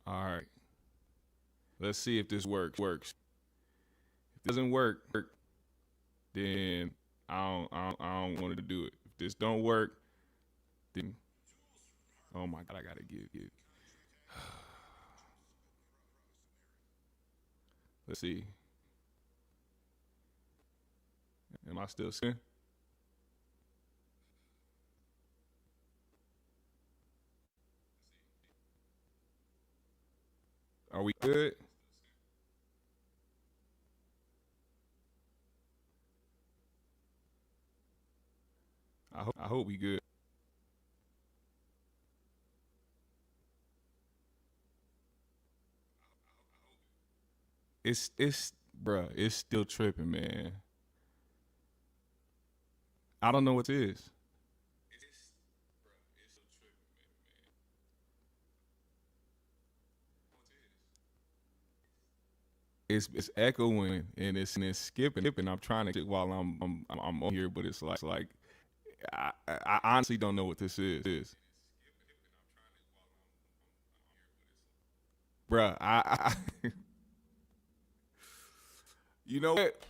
All right. Let's see if this works. If it doesn't work, then I don't want to do it. If this don't work, then oh my God, I gotta get. Let's see. Am I still seeing? Are we good? I hope we good. It's bruh, it's still tripping, man. I don't know what it is. It's echoing and it's skipping. I'm trying to while I'm on here, but it's like I honestly don't know what this is. Bruh, you know what?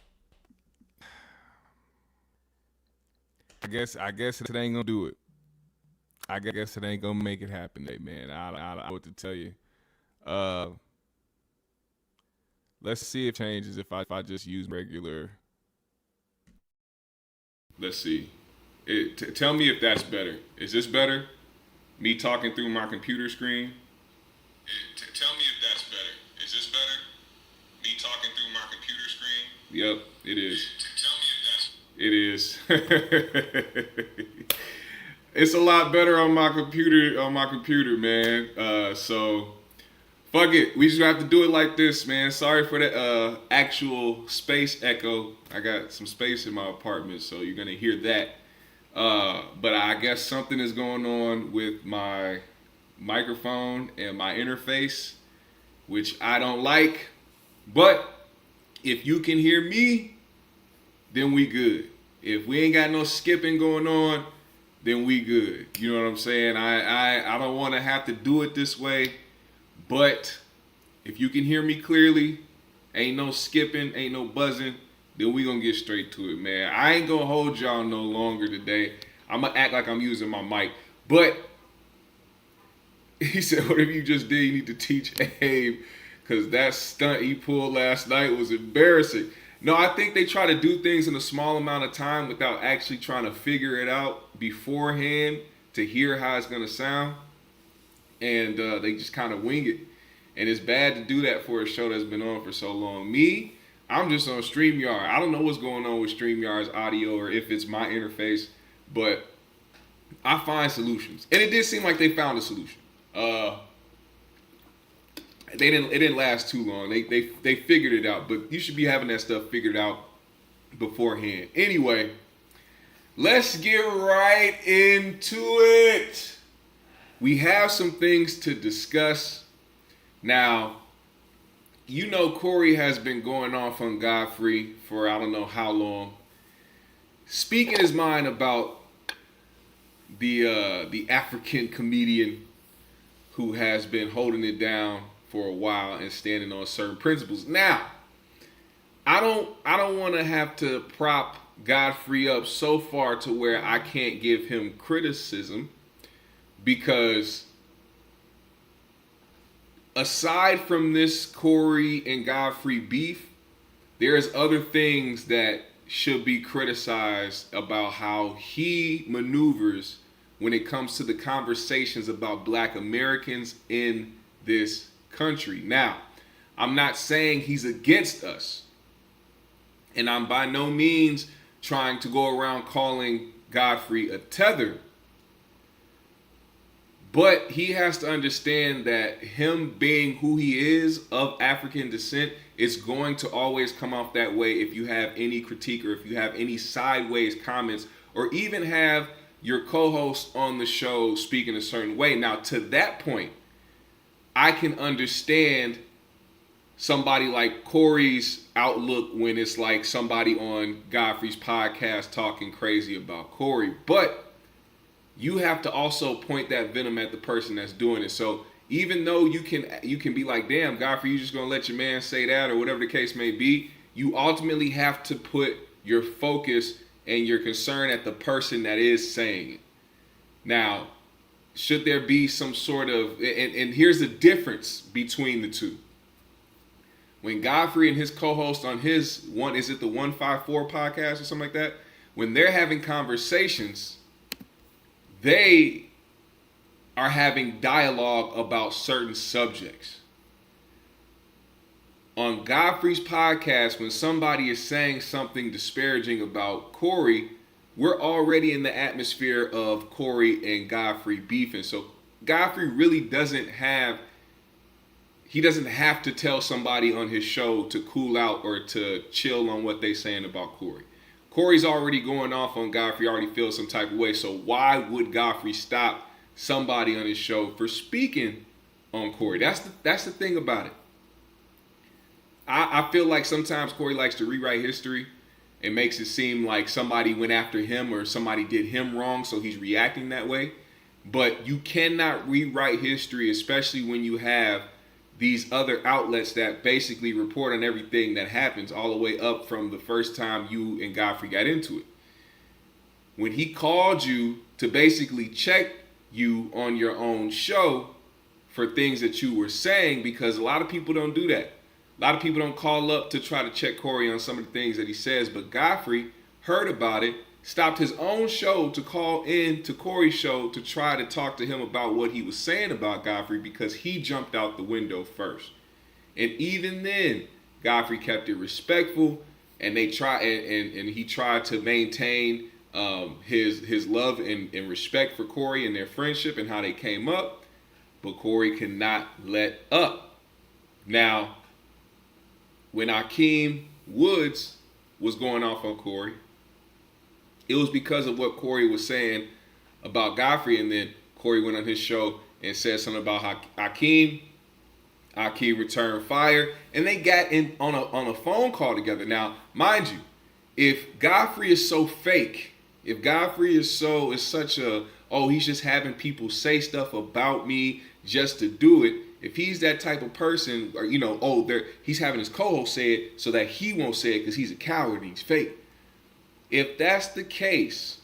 I guess it ain't gonna do it. I guess it ain't gonna make it happen, hey man. I don't know what to tell you. Uh, let's see if it changes if I just use regular. Let's see. Tell me if that's better. Is this better? Me talking through my computer screen. Tell me if that's better. Is this better? Me talking through my computer screen. Yep, it is. Tell me if that's. It is. It's a lot better on my computer, man. So fuck it. We just have to do it like this, man. Sorry for the actual space echo. I got some space in my apartment, so you're gonna hear that. But I guess something is going on with my microphone and my interface, which I don't like. But if you can hear me, then we good. If we ain't got no skipping going on, then we good. You know what I'm saying? I don't want to have to do it this way, but if you can hear me clearly, ain't no skipping, ain't no buzzing, then we gonna get straight to it, man. I ain't gonna hold y'all no longer today. I'm gonna act like I'm using my mic, but he said, whatever you just did, you need to teach Abe, because that stunt he pulled last night was embarrassing. No, I think they try to do things in a small amount of time without actually trying to figure it out beforehand to hear how it's going to sound. And they just kind of wing it. And it's bad to do that for a show that's been on for so long. Me, I'm just on StreamYard. I don't know what's going on with StreamYard's audio or if it's my interface, but I find solutions. And it did seem like they found a solution. It didn't last too long. They figured it out, but you should be having that stuff figured out beforehand. Anyway, let's get right into it. We have some things to discuss. Now, you know Corey has been going off on Godfrey for I don't know how long, speaking his mind about the African comedian who has been holding it down for a while and standing on certain principles. Now, I don't want to have to prop Godfrey up so far to where I can't give him criticism, because aside from this Corey and Godfrey beef, there's other things that should be criticized about how he maneuvers when it comes to the conversations about Black Americans in this country. Now, I'm not saying he's against us, and I'm by no means trying to go around calling Godfrey a tether, but he has to understand that him being who he is of African descent is going to always come off that way if you have any critique or if you have any sideways comments or even have your co-host on the show speak in a certain way. Now, to that point, I can understand somebody like Corey's outlook when it's like somebody on Godfrey's podcast talking crazy about Corey. But you have to also point that venom at the person that's doing it. So even though you can be like, damn, Godfrey, you just gonna let your man say that or whatever the case may be, you ultimately have to put your focus and your concern at the person that is saying it. Now, should there be some sort of, and here's the difference between the two. When Godfrey and his co-host on his one, is it the 154 podcast or something like that? When they're having conversations, they are having dialogue about certain subjects. On Godfrey's podcast, when somebody is saying something disparaging about Corey, we're already in the atmosphere of Corey and Godfrey beefing. So Godfrey really doesn't have to tell somebody on his show to cool out or to chill on what they're saying about Corey. Corey's already going off on Godfrey, already feels some type of way. So why would Godfrey stop somebody on his show for speaking on Corey? That's the thing about it. I feel like sometimes Corey likes to rewrite history and makes it seem like somebody went after him or somebody did him wrong, so he's reacting that way. But you cannot rewrite history, especially when you have these other outlets that basically report on everything that happens all the way up from the first time you and Godfrey got into it. When he called you to basically check you on your own show for things that you were saying, because a lot of people don't do that. A lot of people don't call up to try to check Corey on some of the things that he says, but Godfrey heard about it, stopped his own show to call in to Corey's show to try to talk to him about what he was saying about Godfrey, because he jumped out the window first. And even then, Godfrey kept it respectful, and they try and he tried to maintain his love and respect for Corey and their friendship and how they came up, but Corey could not let up. Now, when Akeem Woods was going off on Corey, it was because of what Corey was saying about Godfrey, and then Corey went on his show and said something about Akeem. Akeem returned fire, and they got in on a phone call together. Now, mind you, if Godfrey is so fake, if Godfrey is such a, oh, he's just having people say stuff about me just to do it, if he's that type of person, or he's having his co-host say it so that he won't say it because he's a coward and he's fake. If that's the case,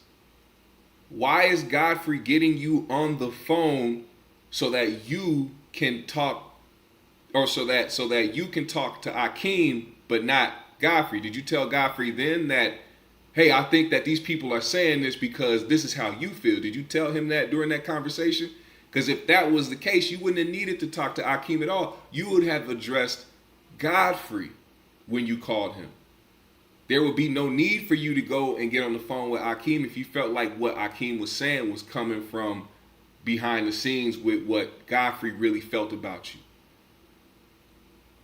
why is Godfrey getting you on the phone so that you can talk, or so that you can talk to Akeem but not Godfrey? Did you tell Godfrey then that, hey, I think that these people are saying this because this is how you feel? Did you tell him that during that conversation? Because if that was the case, you wouldn't have needed to talk to Akeem at all. You would have addressed Godfrey when you called him. There would be no need for you to go and get on the phone with Akeem if you felt like what Akeem was saying was coming from behind the scenes with what Godfrey really felt about you.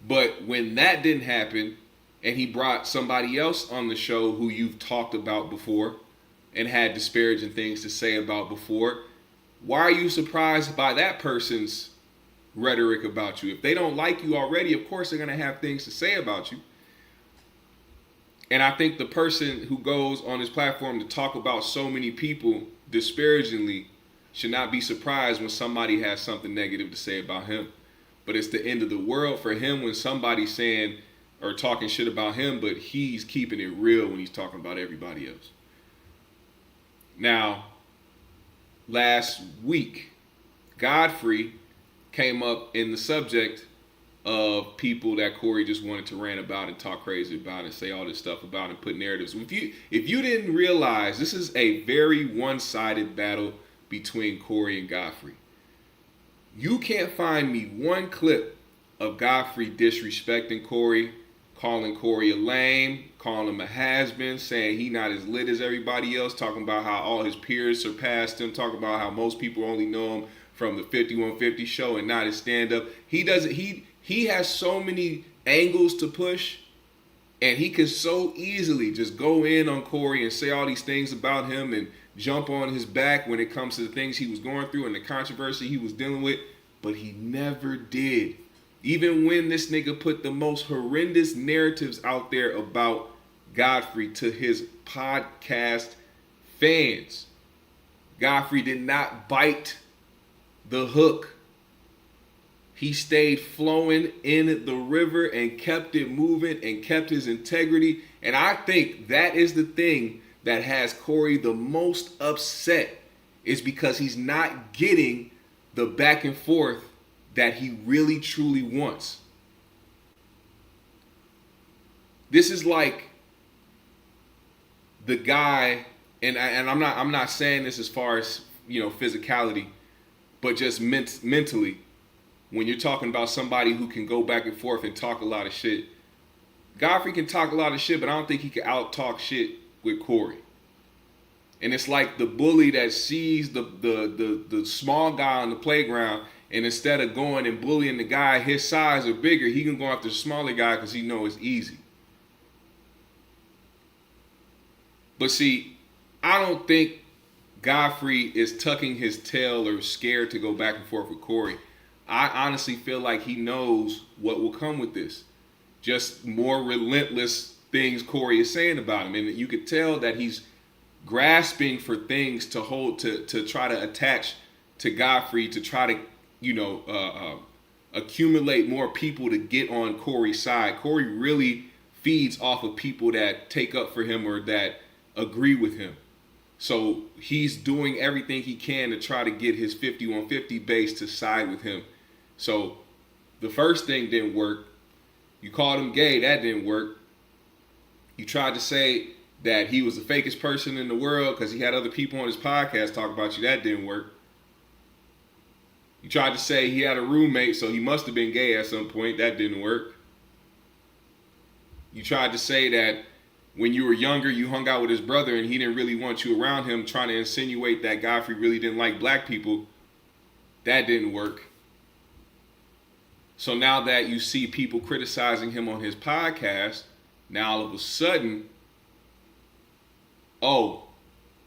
But when that didn't happen, and he brought somebody else on the show who you've talked about before and had disparaging things to say about before, why are you surprised by that person's rhetoric about you? If they don't like you already, of course they're going to have things to say about you. And I think the person who goes on his platform to talk about so many people disparagingly should not be surprised when somebody has something negative to say about him. But it's the end of the world for him when somebody's saying or talking shit about him, but he's keeping it real when he's talking about everybody else. Now, last week, Godfrey came up in the subject of people that Corey just wanted to rant about and talk crazy about and say all this stuff about and put narratives. If you didn't realize, this is a very one-sided battle between Corey and Godfrey. You can't find me one clip of Godfrey disrespecting Corey, calling Corey a lame, calling him a has-been, saying he not as lit as everybody else, talking about how all his peers surpassed him, talking about how most people only know him from the 5150 show and not his stand-up. He has so many angles to push, and he can so easily just go in on Corey and say all these things about him and jump on his back when it comes to the things he was going through and the controversy he was dealing with, but he never did. Even when this nigga put the most horrendous narratives out there about Godfrey to his podcast fans, Godfrey did not bite the hook. He stayed flowing in the river and kept it moving and kept his integrity. And I think that is the thing that has Corey the most upset, is because he's not getting the back and forth that he really truly wants. This is like the guy, and I'm not saying this as far as, you know, physicality, but just mentally. When you're talking about somebody who can go back and forth and talk a lot of shit, Godfrey can talk a lot of shit, but I don't think he can out-talk shit with Corey. And it's like the bully that sees the small guy on the playground, and instead of going and bullying the guy his size or bigger, he can go after the smaller guy because he knows it's easy. But see, I don't think Godfrey is tucking his tail or scared to go back and forth with Corey. I honestly feel like he knows what will come with this. Just more relentless things Corey is saying about him. And you could tell that he's grasping for things to hold, to try to attach to Godfrey, to try to, you know, accumulate more people to get on Corey's side. Corey really feeds off of people that take up for him or that agree with him. So he's doing everything he can to try to get his 50-on-50 base to side with him. So the first thing didn't work. You called him gay, that didn't work. You tried to say that he was the fakest person in the world because he had other people on his podcast talk about you, that didn't work. You tried to say he had a roommate, so he must have been gay at some point, that didn't work. You tried to say that when you were younger, you hung out with his brother and he didn't really want you around him, trying to insinuate that Godfrey really didn't like black people. That didn't work. So now that you see people criticizing him on his podcast, now all of a sudden, oh,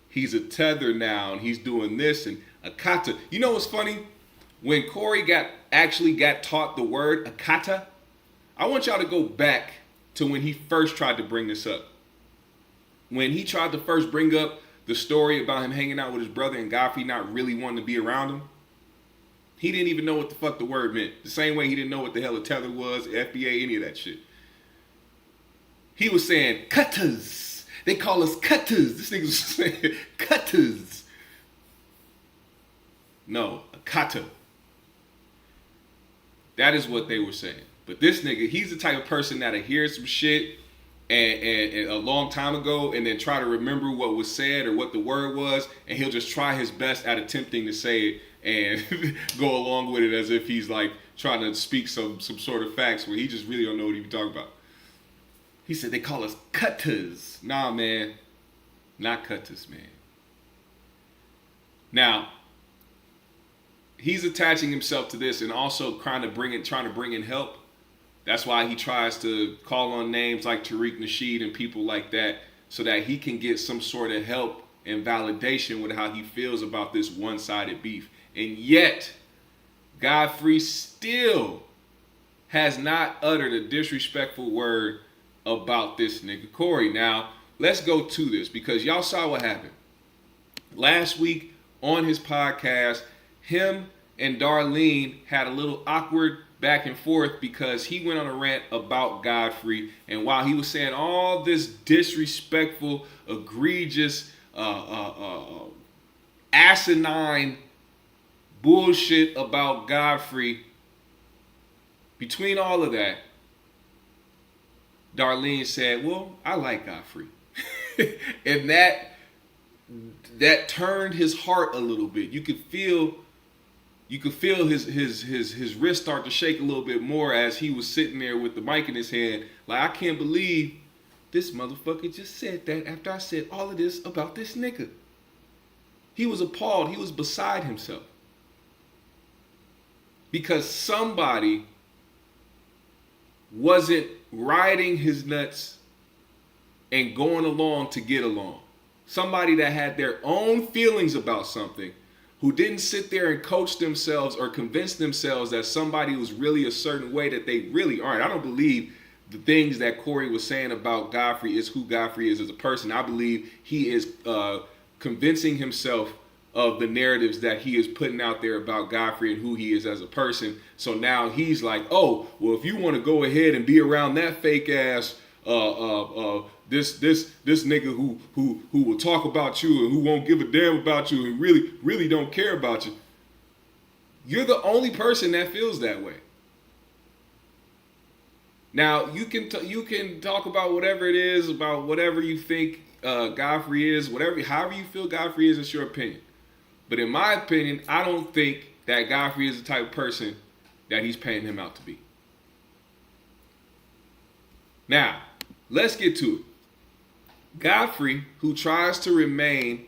he's a Tether now and he's doing this and akata. You know what's funny? When Corey actually got taught the word akata, I want y'all to go back to when he first tried to bring this up. When he tried to first bring up the story about him hanging out with his brother and Godfrey not really wanting to be around him, he didn't even know what the fuck the word meant. The same way he didn't know what the hell a tether was, FBA, any of that shit. He was saying, cutters. They call us cutters. This nigga was saying, cutters. No, a kata. That is what they were saying. But this nigga, he's the type of person that'll hear some shit and a long time ago and then try to remember what was said or what the word was, and he'll just try his best at attempting to say it and go along with it as if he's like trying to speak some sort of facts where he just really don't know what he be talking about. He said they call us cutters. Nah, man. Not cutters, man. Now, he's attaching himself to this and also trying to bring in help. That's why he tries to call on names like Tariq Nasheed and people like that so that he can get some sort of help and validation with how he feels about this one-sided beef. And yet, Godfrey still has not uttered a disrespectful word about this nigga Corey. Now, let's go to this because y'all saw what happened. Last week on his podcast, him and Darlene had a little awkward back and forth because he went on a rant about Godfrey, and while he was saying all this disrespectful, egregious, asinine bullshit about Godfrey, between all of that, Darlene said, well, I like Godfrey. And that turned his heart a little bit. You could feel his wrist start to shake a little bit more as he was sitting there with the mic in his hand. Like, I can't believe this motherfucker just said that after I said all of this about this nigga. He was appalled. He was beside himself. Because somebody wasn't riding his nuts and going along to get along. Somebody that had their own feelings about something, who didn't sit there and coach themselves or convince themselves that somebody was really a certain way that they really aren't. I don't believe the things that Corey was saying about Godfrey is who Godfrey is as a person. I believe he is convincing himself of the narratives that he is putting out there about Godfrey and who he is as a person. So now he's like, oh, well, if you want to go ahead and be around that fake ass this nigga who will talk about you and who won't give a damn about you and really don't care about you, you're the only person that feels that way. Now you can talk about whatever it is, about whatever you think Godfrey is, however you feel Godfrey is. It's your opinion. But in my opinion, I don't think that Godfrey is the type of person that he's paying him out to be. Now, let's get to it. Godfrey, who tries to remain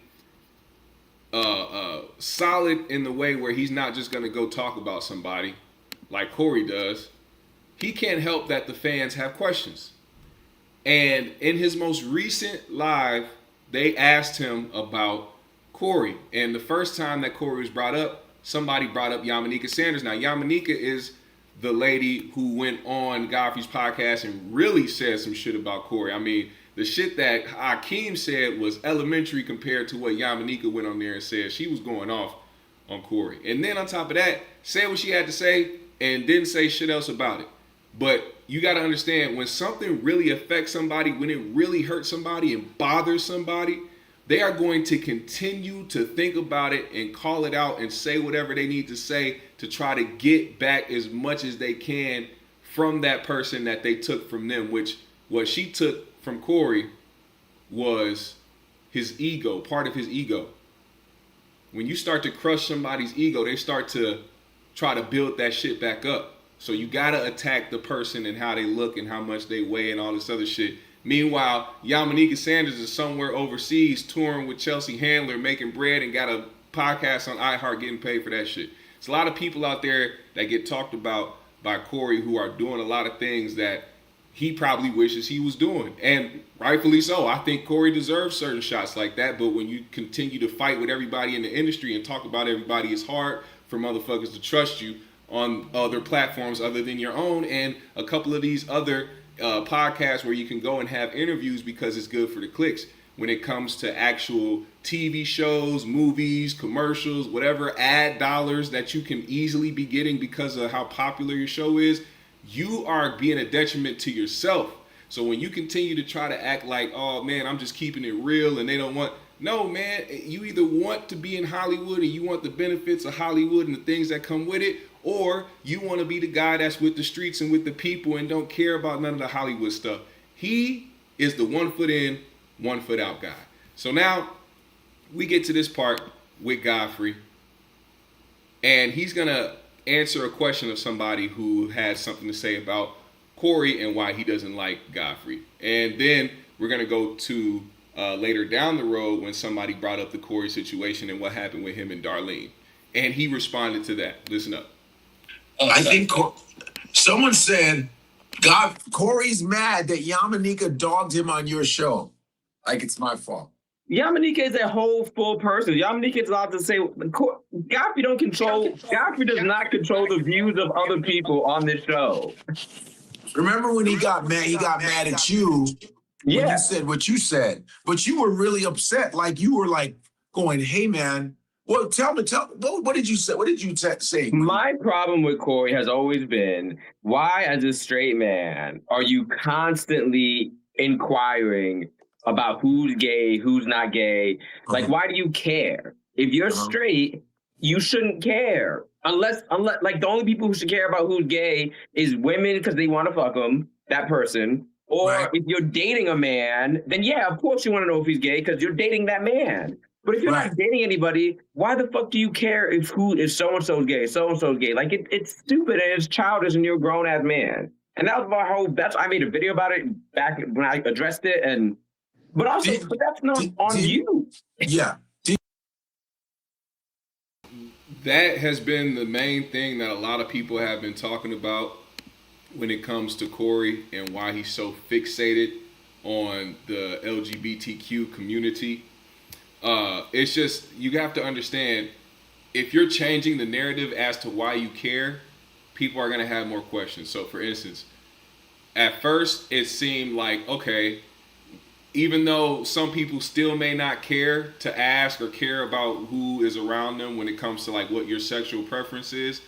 solid in the way where he's not just going to go talk about somebody like Corey does, he can't help that the fans have questions. And in his most recent live, they asked him about Corey. And the first time that Corey was brought up, somebody brought up Yamaneika Sanders. Now, Yamaneika is the lady who went on Godfrey's podcast and really said some shit about Corey. I mean, the shit that Hakeem said was elementary compared to what Yamaneika went on there and said. She was going off on Corey. And then on top of that, said what she had to say and didn't say shit else about it. But you got to understand, when something really affects somebody, when it really hurts somebody and bothers somebody, they are going to continue to think about it and call it out and say whatever they need to say to try to get back as much as they can from that person that they took from them, which what she took from Corey was his ego, part of his ego. When you start to crush somebody's ego, they start to try to build that shit back up. So you gotta attack the person and how they look and how much they weigh and all this other shit. Meanwhile, Yamaneika Sanders is somewhere overseas touring with Chelsea Handler, making bread, and got a podcast on iHeart getting paid for that shit. There's a lot of people out there that get talked about by Corey who are doing a lot of things that he probably wishes he was doing. And rightfully so. I think Corey deserves certain shots like that. But when you continue to fight with everybody in the industry and talk about everybody, it's hard for motherfuckers to trust you on other platforms other than your own and a couple of these other podcasts where you can go and have interviews because it's good for the clicks. When it comes to actual TV shows, movies, commercials, whatever ad dollars that you can easily be getting because of how popular your show is, you are being a detriment to yourself. So when you continue to try to act like, oh man, I'm just keeping it real and they don't want, no man, you either want to be in Hollywood and you want the benefits of Hollywood and the things that come with it, or you want to be the guy that's with the streets and with the people and don't care about none of the Hollywood stuff. He is the 1 foot in, 1 foot out guy. So now we get to this part with Godfrey, and he's going to answer a question of somebody who has something to say about Corey and why he doesn't like Godfrey. And then we're going to go to later down the road when somebody brought up the Corey situation and what happened with him and Darlene. And he responded to that. Listen up. I think someone said, Corey's mad that Yamaneika dogged him on your show. Like it's my fault. Yamaneika is a whole full person. Yamaneika is allowed to say, Godfrey does not control the views of other people on this show. Remember when he got mad? He got mad at you when you said what you said. But you were really upset. Like you were like going, hey man, well, tell me, what did you say? What did you say? My problem with Corey has always been, why as a straight man are you constantly inquiring about who's gay, who's not gay? Like, why do you care? If you're straight, you shouldn't care. Unless, like, the only people who should care about who's gay is women because they want to fuck them, that person. Or if you're dating a man, then yeah, of course you want to know if he's gay because you're dating that man. But if you're not dating anybody, why the fuck do you care if so-and-so's gay, so-and-so's gay? Like, it's stupid and it's childish and you're a grown-ass man. And that was my whole, I made a video about it back when I addressed it. But that's not on you. Yeah. That has been the main thing that a lot of people have been talking about when it comes to Corey and why he's so fixated on the LGBTQ community. It's just, you have to understand, if you're changing the narrative as to why you care, people are going to have more questions. So for instance, at first it seemed like, okay, even though some people still may not care to ask or care about who is around them when it comes to like what your sexual preference is,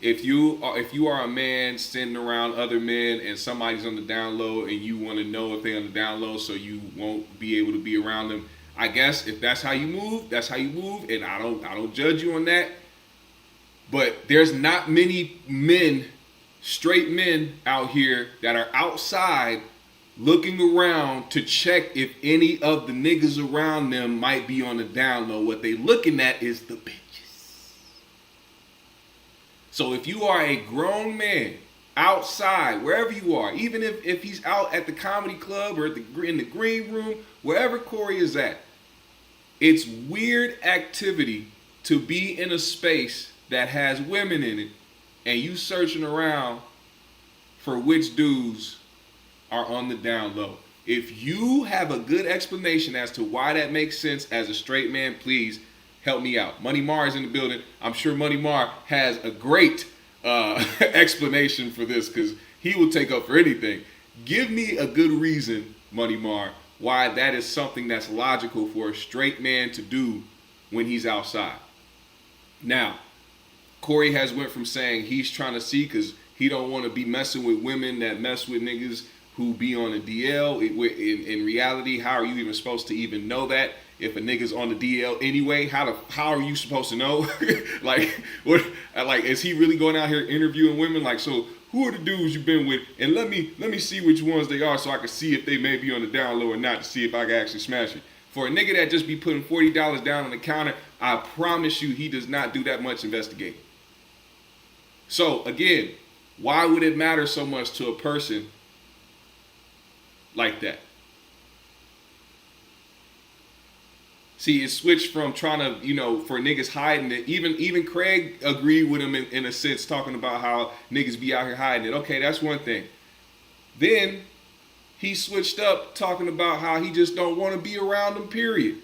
if you are a man sitting around other men and somebody's on the down low and you want to know if they're on the down low so you won't be able to be around them, I guess if that's how you move, that's how you move, and I don't judge you on that. But there's not many men, straight men out here that are outside looking around to check if any of the niggas around them might be on the down low. What they looking at is the bitches. So if you are a grown man outside, wherever you are, even if he's out at the comedy club or in the green room, wherever Corey is at, it's weird activity to be in a space that has women in it and you searching around for which dudes are on the down low. If you have a good explanation as to why that makes sense as a straight man, please help me out. Money Mar is in the building. I'm sure Money Mar has a great explanation for this because he will take up for anything. Give me a good reason, Money Mar, why that is something that's logical for a straight man to do when he's outside. Now, Corey has went from saying he's trying to see because he don't want to be messing with women that mess with niggas who be on a DL. In reality, how are you even supposed to even know that? If a nigga's on the DL anyway, how are you supposed to know? Like, what? Like, is he really going out here interviewing women? Like, so who are the dudes you've been with? And let me see which ones they are, so I can see if they may be on the down low or not, to see if I can actually smash it. For a nigga that just be putting $40 down on the counter, I promise you, he does not do that much investigating. So again, why would it matter so much to a person like that? See, it switched from trying to, for niggas hiding it. Even Craig agreed with him in a sense, talking about how niggas be out here hiding it. Okay, that's one thing. Then he switched up talking about how he just don't want to be around them, period.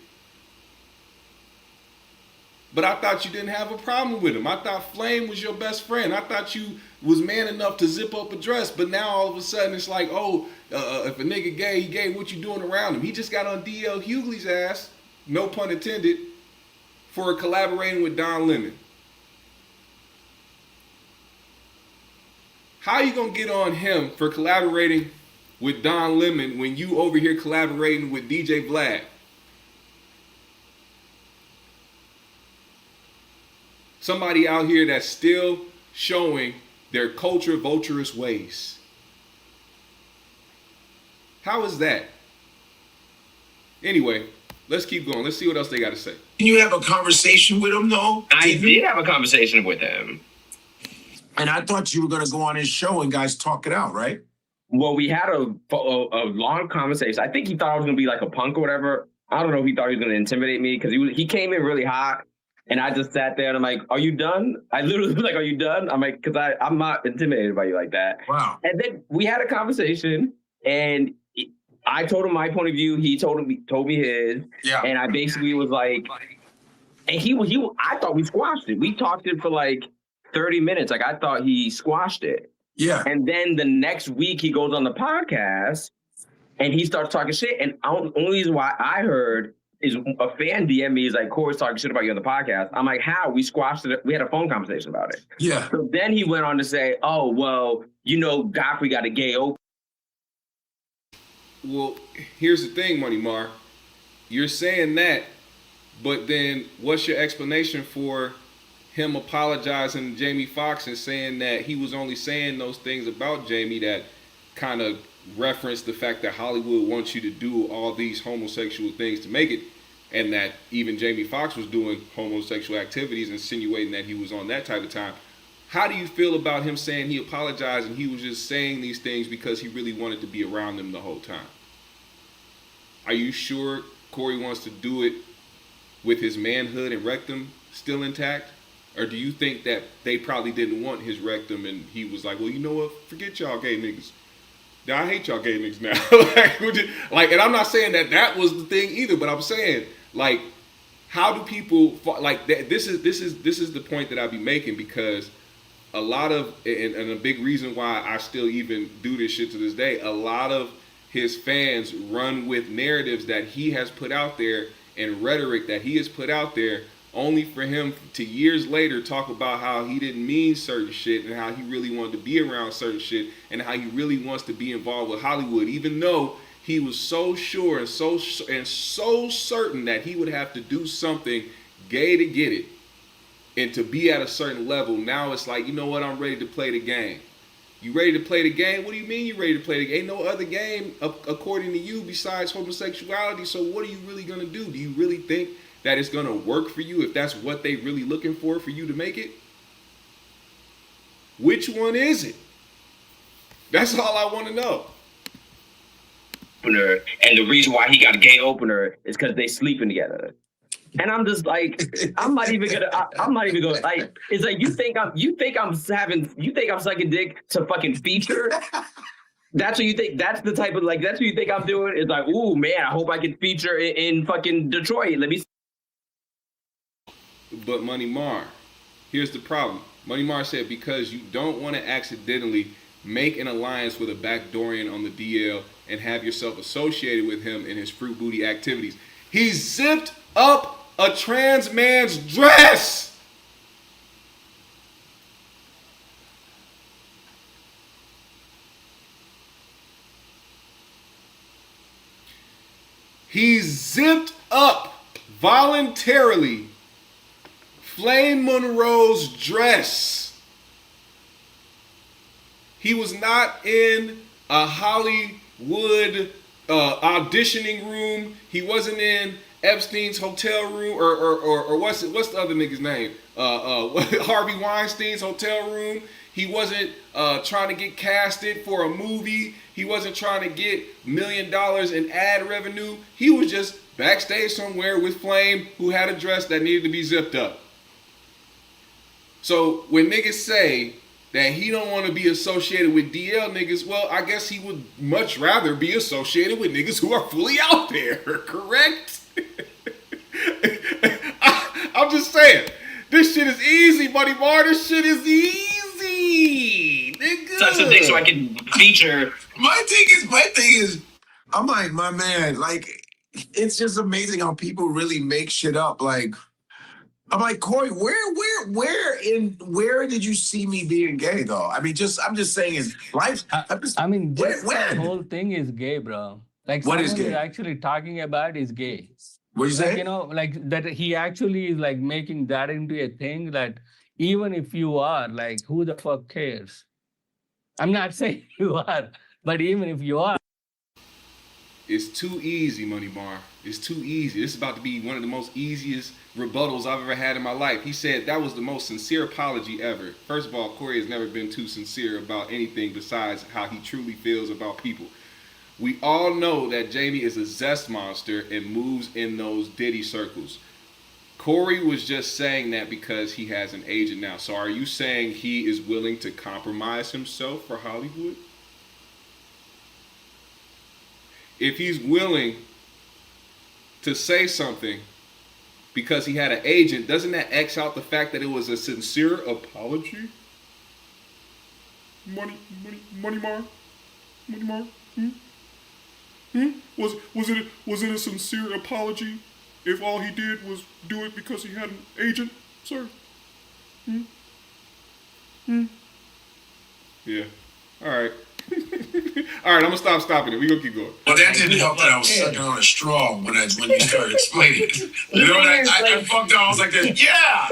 But I thought you didn't have a problem with him. I thought Flame was your best friend. I thought you was man enough to zip up a dress. But now all of a sudden it's like, if a nigga gay, he gay, what you doing around him? He just got on DL Hughley's ass, no pun intended, for collaborating with Don Lemon. How you gonna get on him for collaborating with Don Lemon when you over here collaborating with DJ Vlad? Somebody out here that's still showing their culture vulturous ways. How is that? Anyway, let's keep going. Let's see what else they got to say. Can you have a conversation with him, though? I did have a conversation with him. And I thought you were going to go on his show and guys talk it out, right? Well, we had a long conversation. I think he thought I was going to be like a punk or whatever. I don't know if he thought he was going to intimidate me because he came in really hot. And I just sat there and I'm like, are you done? I literally was like, are you done? I'm like, because I'm not intimidated by you like that. Wow. And then we had a conversation and I told him my point of view. He told me his. Yeah. And I basically was like, and I thought we squashed it. We talked it for like 30 minutes. Like I thought he squashed it. Yeah. And then the next week he goes on the podcast and he starts talking shit. And only reason why I heard is a fan DM me, is like, Corey's talking shit about you on the podcast. I'm like, how? We squashed it. We had a phone conversation about it. Yeah. So then he went on to say, oh, well, Godfrey got a gay open. Well, here's the thing, Money Mar. You're saying that, but then what's your explanation for him apologizing to Jamie Foxx and saying that he was only saying those things about Jamie that kind of referenced the fact that Hollywood wants you to do all these homosexual things to make it, and that even Jamie Foxx was doing homosexual activities, insinuating that he was on that type of time. How do you feel about him saying he apologized and he was just saying these things because he really wanted to be around them the whole time? Are you sure Corey wants to do it with his manhood and rectum still intact? Or do you think that they probably didn't want his rectum and he was like, well, you know what? Forget y'all gay niggas. I hate y'all gay niggas now. And I'm not saying that was the thing either, but I'm saying, like, how do people, like, this is the point that I be making, because a lot of, and a big reason why I still even do this shit to this day, a lot of his fans run with narratives that he has put out there and rhetoric that he has put out there, only for him to years later talk about how he didn't mean certain shit and how he really wanted to be around certain shit and how he really wants to be involved with Hollywood, even though he was so sure and so certain that he would have to do something gay to get it and to be at a certain level. Now it's like, you know what, I'm ready to play the game. You ready to play the game? What do you mean you ready to play the game? Ain't no other game according to you besides homosexuality. So what are you really going to do? Do you really think that it's going to work for you if that's what they really looking for you to make it? Which one is it? That's all I want to know. Opener, and the reason why he got a gay opener is because they sleeping together. And I'm just like, I'm not even gonna like, it's like you think I'm sucking dick to fucking feature. That's what you think. That's the type of that's what you think I'm doing. It's like, ooh man, I hope I can feature in fucking Detroit. Let me. But Money Mar, here's the problem. Money Mar said because you don't want to accidentally make an alliance with a backdoorian on the DL and have yourself associated with him in his fruit booty activities. He zipped up a trans man's dress. He zipped up voluntarily Flame Monroe's dress. He was not in a Hollywood auditioning room. He wasn't in Epstein's hotel room or what's the other nigga's name? Harvey Weinstein's hotel room. He wasn't trying to get casted for a movie. He wasn't trying to get $1 million in ad revenue. He was just backstage somewhere with Flame, who had a dress that needed to be zipped up. So when niggas say that he don't want to be associated with DL niggas, well, I guess he would much rather be associated with niggas who are fully out there, correct? I'm just saying, this shit is easy, Money Mar. This shit is easy, nigga. Such a dick so I can feature. My thing is, I'm like, my man, like, it's just amazing how people really make shit up. Like, I'm like, Corey, where did you see me being gay though? I mean, I'm just saying, in life. I mean, this when? whole thing is gay, bro. Like, What is someone gay? you're actually talking about is gay. What you Like, say? you know, like that he actually is like making that into a thing that even if you are, like, who the fuck cares? I'm not saying you are, but even if you are. It's too easy, Money Bar. It's too easy. This is about to be one of the most easiest rebuttals I've ever had in my life. He said that was the most sincere apology ever. First of all, Corey has never been too sincere about anything besides how he truly feels about people. We all know that Jamie is a zest monster and moves in those Diddy circles. Corey was just saying that because he has an agent now. So are you saying he is willing to compromise himself for Hollywood? If he's willing to say something because he had an agent, doesn't that X out the fact that it was a sincere apology? Money Mar? Was it a sincere apology if all he did was do it because he had an agent, sir? Yeah. All right. All right, I'm gonna stopping it. We gonna keep going. Well, that didn't help that I was sucking on a straw when you started explaining it. You know, I fucked up. I was like, yeah.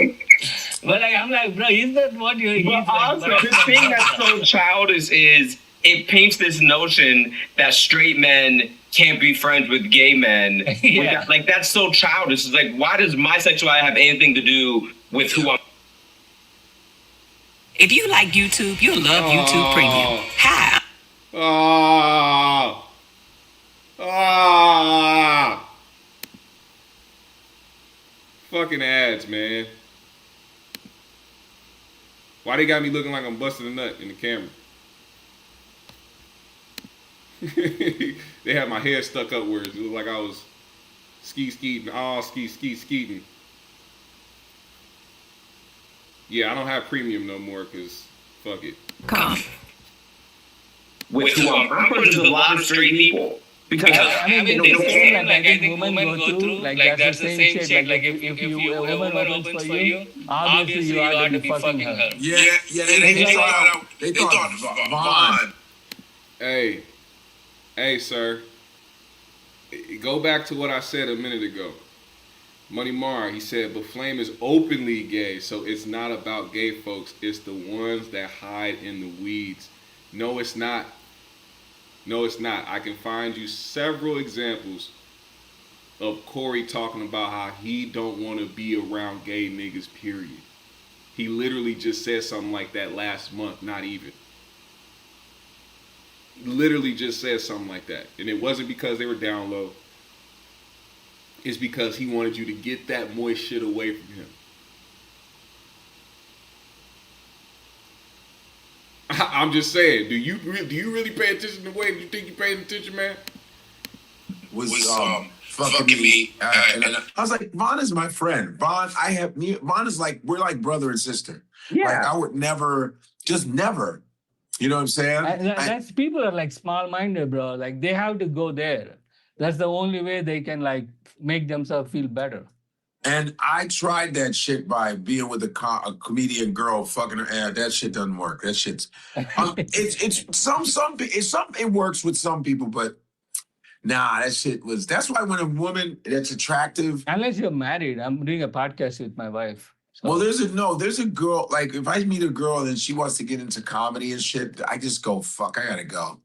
But like, I'm like, bro, is that what you're? But also, the thing that's so childish is it paints this notion that straight men can't be friends with gay men. Yeah. Like that's so childish. It's like, why does my sexuality have anything to do with who I'm? If you like YouTube, you'll love YouTube Premium. Hi. Fucking ads, man. Why they got me looking like I'm busting a nut in the camera? They had my hair stuck upwards. It looked like I was skeeting. Yeah, I don't have premium no more because fuck it. Come. with who I'm friends with a lot of straight people. Because I mean, the same, like, I think women go through, like, that's the same shit. Like, if you, a woman opens for you, obviously you are to be fucking her. Yeah, they thought Vaughn. Hey, sir. Go back to what I said a minute ago. Money Mar, he said, but Flame is openly gay, so it's not about gay folks. It's the ones that hide in the weeds. No, it's not. No, it's not. I can find you several examples of Corey talking about how he don't want to be around gay niggas, period. He literally just said something like that last month, not even. Literally just said something like that. And it wasn't because they were down low. It's because he wanted you to get that moist shit away from him. I'm just saying, do you really pay attention the way you think you're paying attention, man? Was fucking me. And I was like, Vaughn is my friend. Vaughn is like, we're like brother and sister. Yeah. Like, I would never, just never. You know what I'm saying? That's people are like small-minded, bro. Like, they have to go there. That's the only way they can, like, make themselves feel better. And I tried that shit by being with a comedian girl, fucking her. That shit doesn't work. That shit's it works with some people, but nah, that shit was. That's why when a woman that's attractive, unless you're married, I'm doing a podcast with my wife. So. Well, there's a girl. Like, if I meet a girl and she wants to get into comedy and shit, I just go, fuck, I gotta go.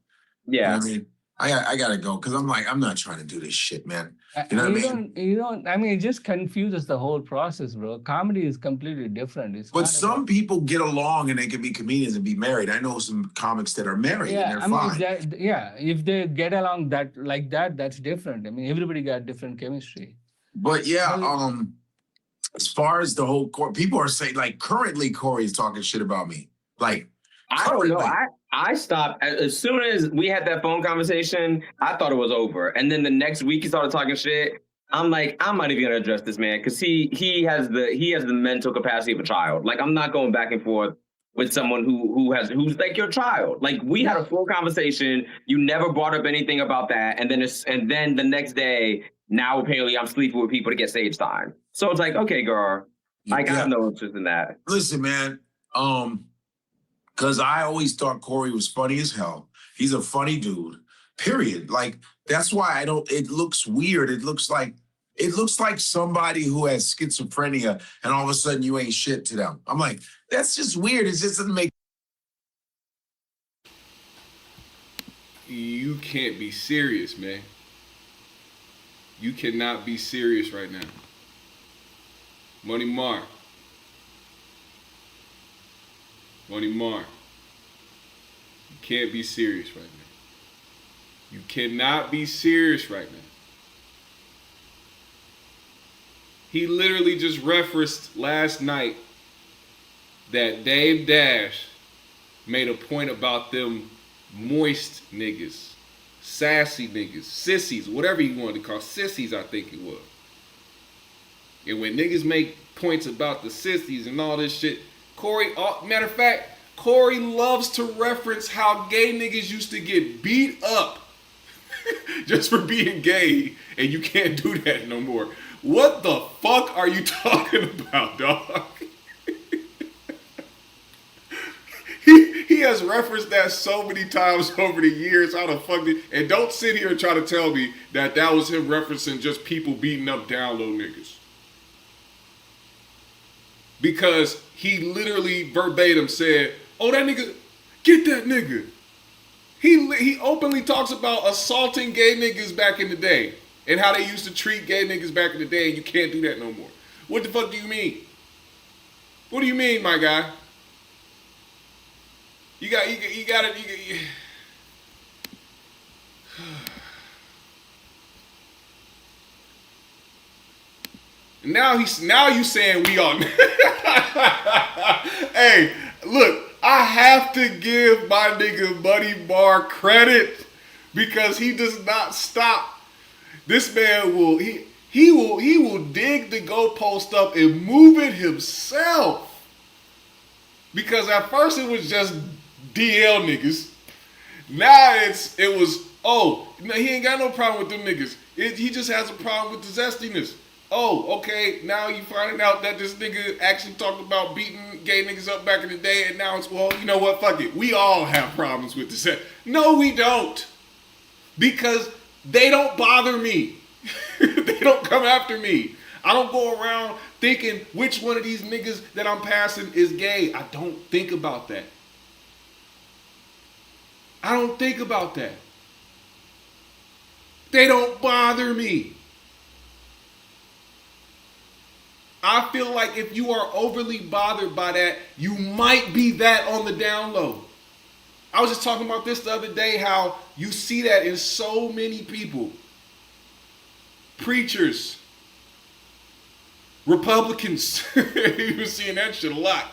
Yeah, you know what I mean. I gotta go because I'm like, I'm not trying to do this shit, man. You know what I mean? You don't. I mean, it just confuses the whole process, bro. Comedy is completely different. But some people get along and they can be comedians and be married. I know some comics that are married and they're fine. If they get along like that, that's different. I mean, everybody got different chemistry. But yeah, as far as the whole people are saying, like, currently Corey's talking shit about me. Like, I don't know. I stopped as soon as we had that phone conversation. I thought it was over, and then the next week he started talking shit. I'm like, I'm not even gonna address this man because he has the mental capacity of a child. Like, I'm not going back and forth with someone who's like your child. Like, we had a full conversation. You never brought up anything about that, and then the next day, now apparently I'm sleeping with people to get stage time. So it's like, okay, girl, I got no interest in that. Listen, man, because I always thought Corey was funny as hell. He's a funny dude, period. Like, that's why it looks weird. It looks like somebody who has schizophrenia and all of a sudden you ain't shit to them. I'm like, that's just weird. It just doesn't make. You can't be serious, man. You cannot be serious right now. Money Mar. You can't be serious right now. You cannot be serious right now. He literally just referenced last night that Dave Dash made a point about them moist niggas, sassy niggas, sissies, whatever you wanted to call sissies, I think it was. And when niggas make points about the sissies and all this shit, Corey, matter of fact, Corey loves to reference how gay niggas used to get beat up just for being gay, and you can't do that no more. What the fuck are you talking about, dog? He has referenced that so many times over the years. How the fuck and don't sit here and try to tell me that was him referencing just people beating up down low niggas. Because he literally verbatim said, oh, that nigga, get that nigga. He openly talks about assaulting gay niggas back in the day and how they used to treat gay niggas back in the day, and you can't do that no more. What the fuck do you mean? What do you mean, my guy? You got it. Now you saying we are. Hey, look, I have to give my nigga Money Bar credit because he does not stop. This man will he will dig the goalpost up and move it himself. Because at first it was just DL niggas. Now it was, oh, no, he ain't got no problem with them niggas. He just has a problem with the zestiness. Oh, okay, now you finding out that this nigga actually talked about beating gay niggas up back in the day, and now it's, well, you know what, fuck it. We all have problems with this. No, we don't. Because they don't bother me. They don't come after me. I don't go around thinking which one of these niggas that I'm passing is gay. I don't think about that. I don't think about that. They don't bother me. I feel like if you are overly bothered by that, you might be that on the down low. I was just talking about this the other day, how you see that in so many people. Preachers, Republicans, you been seeing that shit a lot.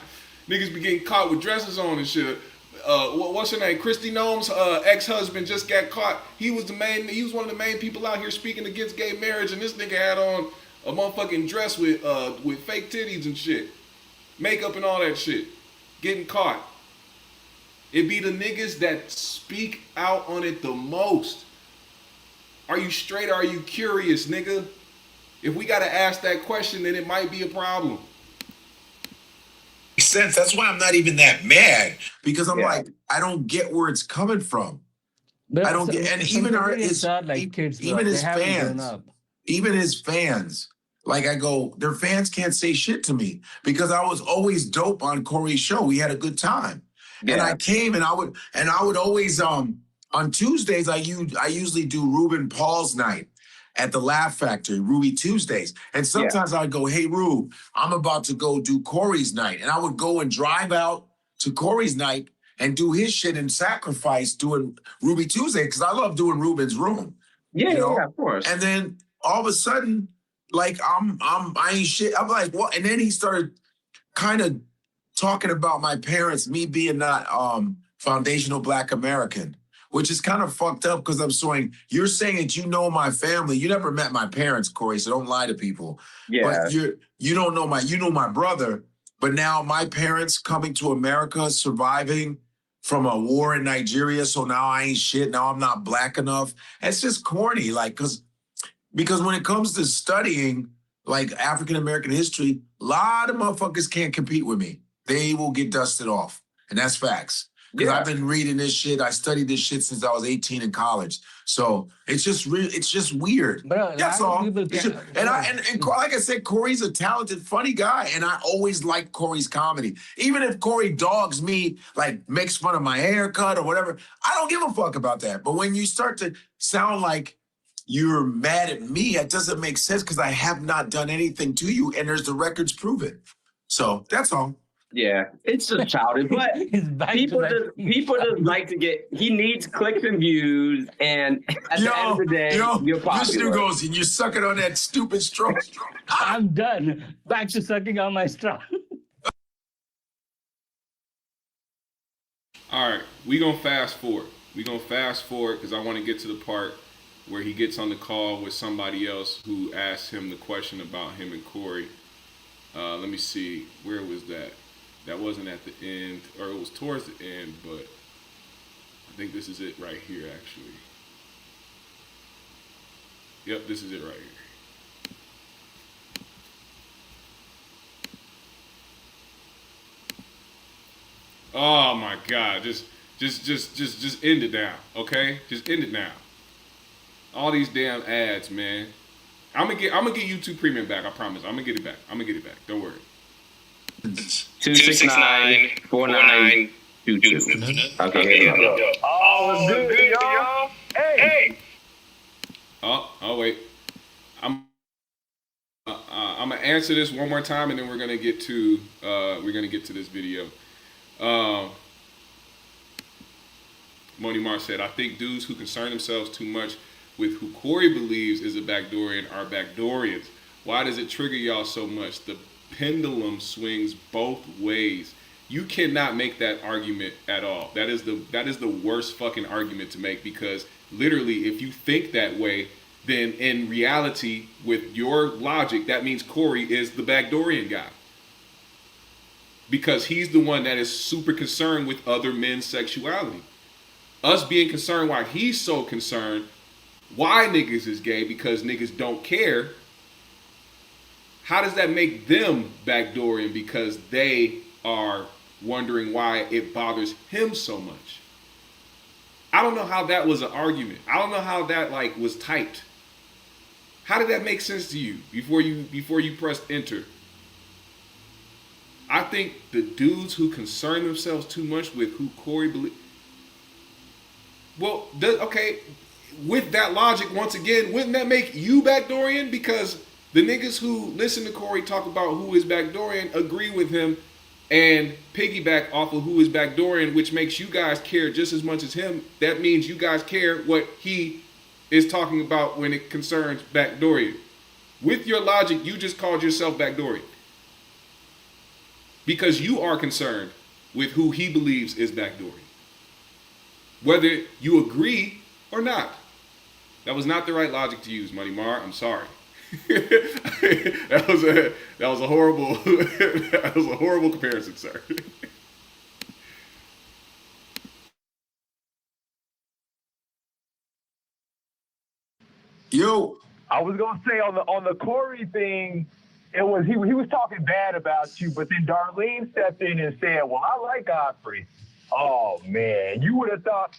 Niggas be getting caught with dresses on and shit. What's her name? Christy Noam's ex-husband just got caught. He was one of the main people out here speaking against gay marriage, and this nigga had on a motherfucking dress with fake titties and shit, makeup and all that shit, getting caught. It be the niggas that speak out on it the most. Are you straight or are you curious, nigga? If we gotta ask that question, then it might be a problem. Makes sense. That's why I'm not even that mad, because I'm like, I don't get where it's coming from. But I don't get, and even kids, even his fans, like I go, their fans can't say shit to me because I was always dope on Corey's show. We had a good time, and I came and I would always on Tuesdays I usually do Ruben Paul's night at the Laugh Factory, Ruby Tuesdays. And sometimes I'd go, hey, Rube, I'm about to go do Corey's night. And I would go and drive out to Corey's night and do his shit and sacrifice doing Ruby Tuesday, because I love doing Ruben's room. Yeah, of course. And then all of a sudden, like I ain't shit. I'm like, what? And then he started kind of talking about my parents, me being not foundational Black American, which is kind of fucked up, because I'm saying, you're saying that you know my family. You never met my parents, Corey, so don't lie to people. Yeah. But you don't know you know my brother, but now my parents coming to America, surviving from a war in Nigeria, so now I ain't shit, now I'm not Black enough. It's just corny, like, because when it comes to studying, like, African-American history, a lot of motherfuckers can't compete with me. They will get dusted off, and that's facts. Because I've been reading this shit. I studied this shit since I was 18 in college. So it's just weird. Bro, that's all. And like I said, Corey's a talented, funny guy. And I always like Corey's comedy. Even if Corey dogs me, like makes fun of my haircut or whatever, I don't give a fuck about that. But when you start to sound like you're mad at me, it doesn't make sense, because I have not done anything to you. And there's the records prove it. So that's all. Yeah, it's just childish, but people just like to get. He needs clicks and views, and at the end of the day, you're popular. This dude goes, and you're sucking on that stupid straw. I'm done. Back to sucking on my straw. All right, we gonna fast forward. Because I want to get to the part where he gets on the call with somebody else who asks him the question about him and Corey. Let me see, where was that? That wasn't at the end, or it was towards the end, but I think this is it right here, actually. Yep, this is it right here. Oh my God, just end it now, okay? Just end it now. All these damn ads, man. I'm gonna get YouTube Premium back, I promise. I'm gonna get it back. Don't worry. 269-4922. Okay, oh, good, y'all. Hey. Oh, wait. I'm gonna answer this one more time, and then we're gonna get to this video. Moni Mar said, "I think dudes who concern themselves too much with who Corey believes is a backdoorian are backdoorians. Why does it trigger y'all so much? The pendulum swings both ways." You cannot make that argument at all. That is the worst fucking argument to make, because literally, if you think that way, then in reality, with your logic, that means Corey is the backdoorian guy, because he's the one that is super concerned with other men's sexuality. us being concerned why he's so concerned, why niggas is gay because niggas don't care. How does that make them backdooring because they are wondering why it bothers him so much? I don't know how that was an argument. I don't know how that like was tight. How did that make sense to you before you pressed enter? I think the dudes who concern themselves too much with who Corey believes. Well, okay, with that logic, once again, wouldn't that make you backdoorian? Because the niggas who listen to Corey talk about who is backdoorian agree with him and piggyback off of who is backdoorian, which makes you guys care just as much as him. That means you guys care what he is talking about when it concerns backdooring. With your logic, you just called yourself backdooring. Because you are concerned with who he believes is backdooring. Whether you agree or not. That was not the right logic to use, Money Mar. I'm sorry. that was a horrible comparison, sir. Yo, I was gonna say on the Corey thing, it was he was talking bad about you, but then Darlene stepped in and said, "Well, I like Godfrey." Oh man, you would have thought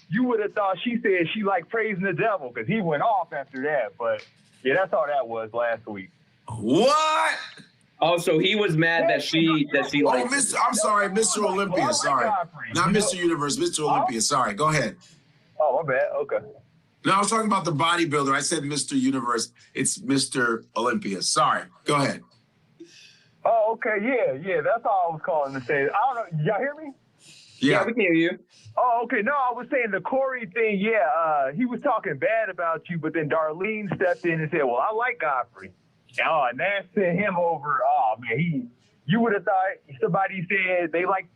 she said she liked praising the devil because he went off after that. But yeah, that's all that was last week. what? Oh, so he was mad that she Oh, like. I'm sorry, Mr. Olympia. Sorry, not Mr. Universe, Mr. Olympia. Sorry, go ahead. Oh, my bad. Okay. No, I was talking about the bodybuilder. I said Mr. Universe. It's Mr. Olympia. Sorry, go ahead. Oh, okay. Yeah. That's all I was calling to say. I don't know. Y'all hear me? Yeah, we can hear you. Oh, okay. No, I was saying the Corey thing. Yeah, he was talking bad about you, but then Darlene stepped in and said, "Well, I like Godfrey." Oh, and that sent him over. Oh man, you would have thought somebody said they like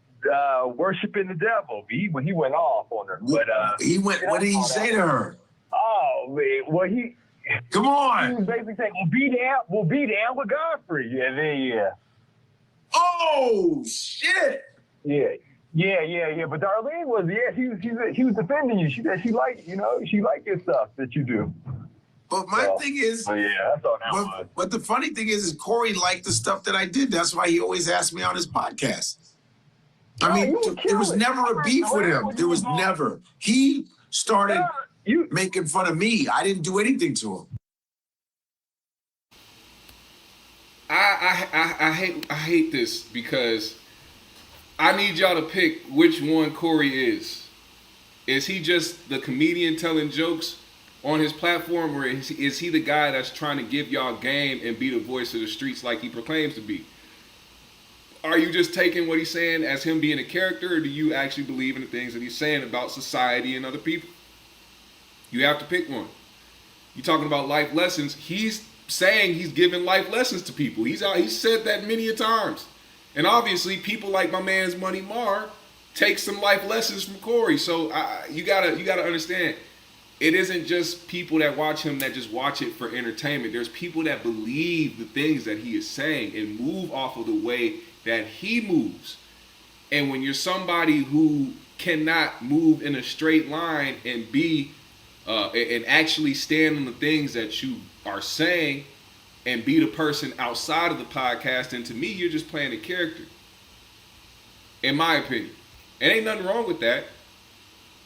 worshiping the devil. He went off on her. But he went. What did he say to her? Oh man, well Come he on. was basically saying, "We'll be down with Godfrey." And then yeah. Oh shit. Yeah. But Darlene was, she was defending you. She said she liked your stuff that you do. But my thing is, yeah, that's all that was. but the funny thing is Corey liked the stuff that I did. That's why he always asked me on his podcast. I mean, there was never a beef with him. There was never. He started making fun of me. I didn't do anything to him. I hate this because I need y'all to pick which one Corey is. Is he just the comedian telling jokes on his platform, or is he the guy that's trying to give y'all game and be the voice of the streets like he proclaims to be? Are you just taking what he's saying as him being a character, or do you actually believe in the things that he's saying about society and other people? You have to pick one. You're talking about life lessons. He's saying he's giving life lessons to people. He's said that many a times. And obviously people like my man's Money Mar take some life lessons from Corey. So you gotta understand, it isn't just people that watch him that just watch it for entertainment. There's people that believe the things that he is saying and move off of the way that he moves. And when you're somebody who cannot move in a straight line and be and actually stand on the things that you are saying and be the person outside of the podcast, and to me, you're just playing a character. In my opinion. And ain't nothing wrong with that.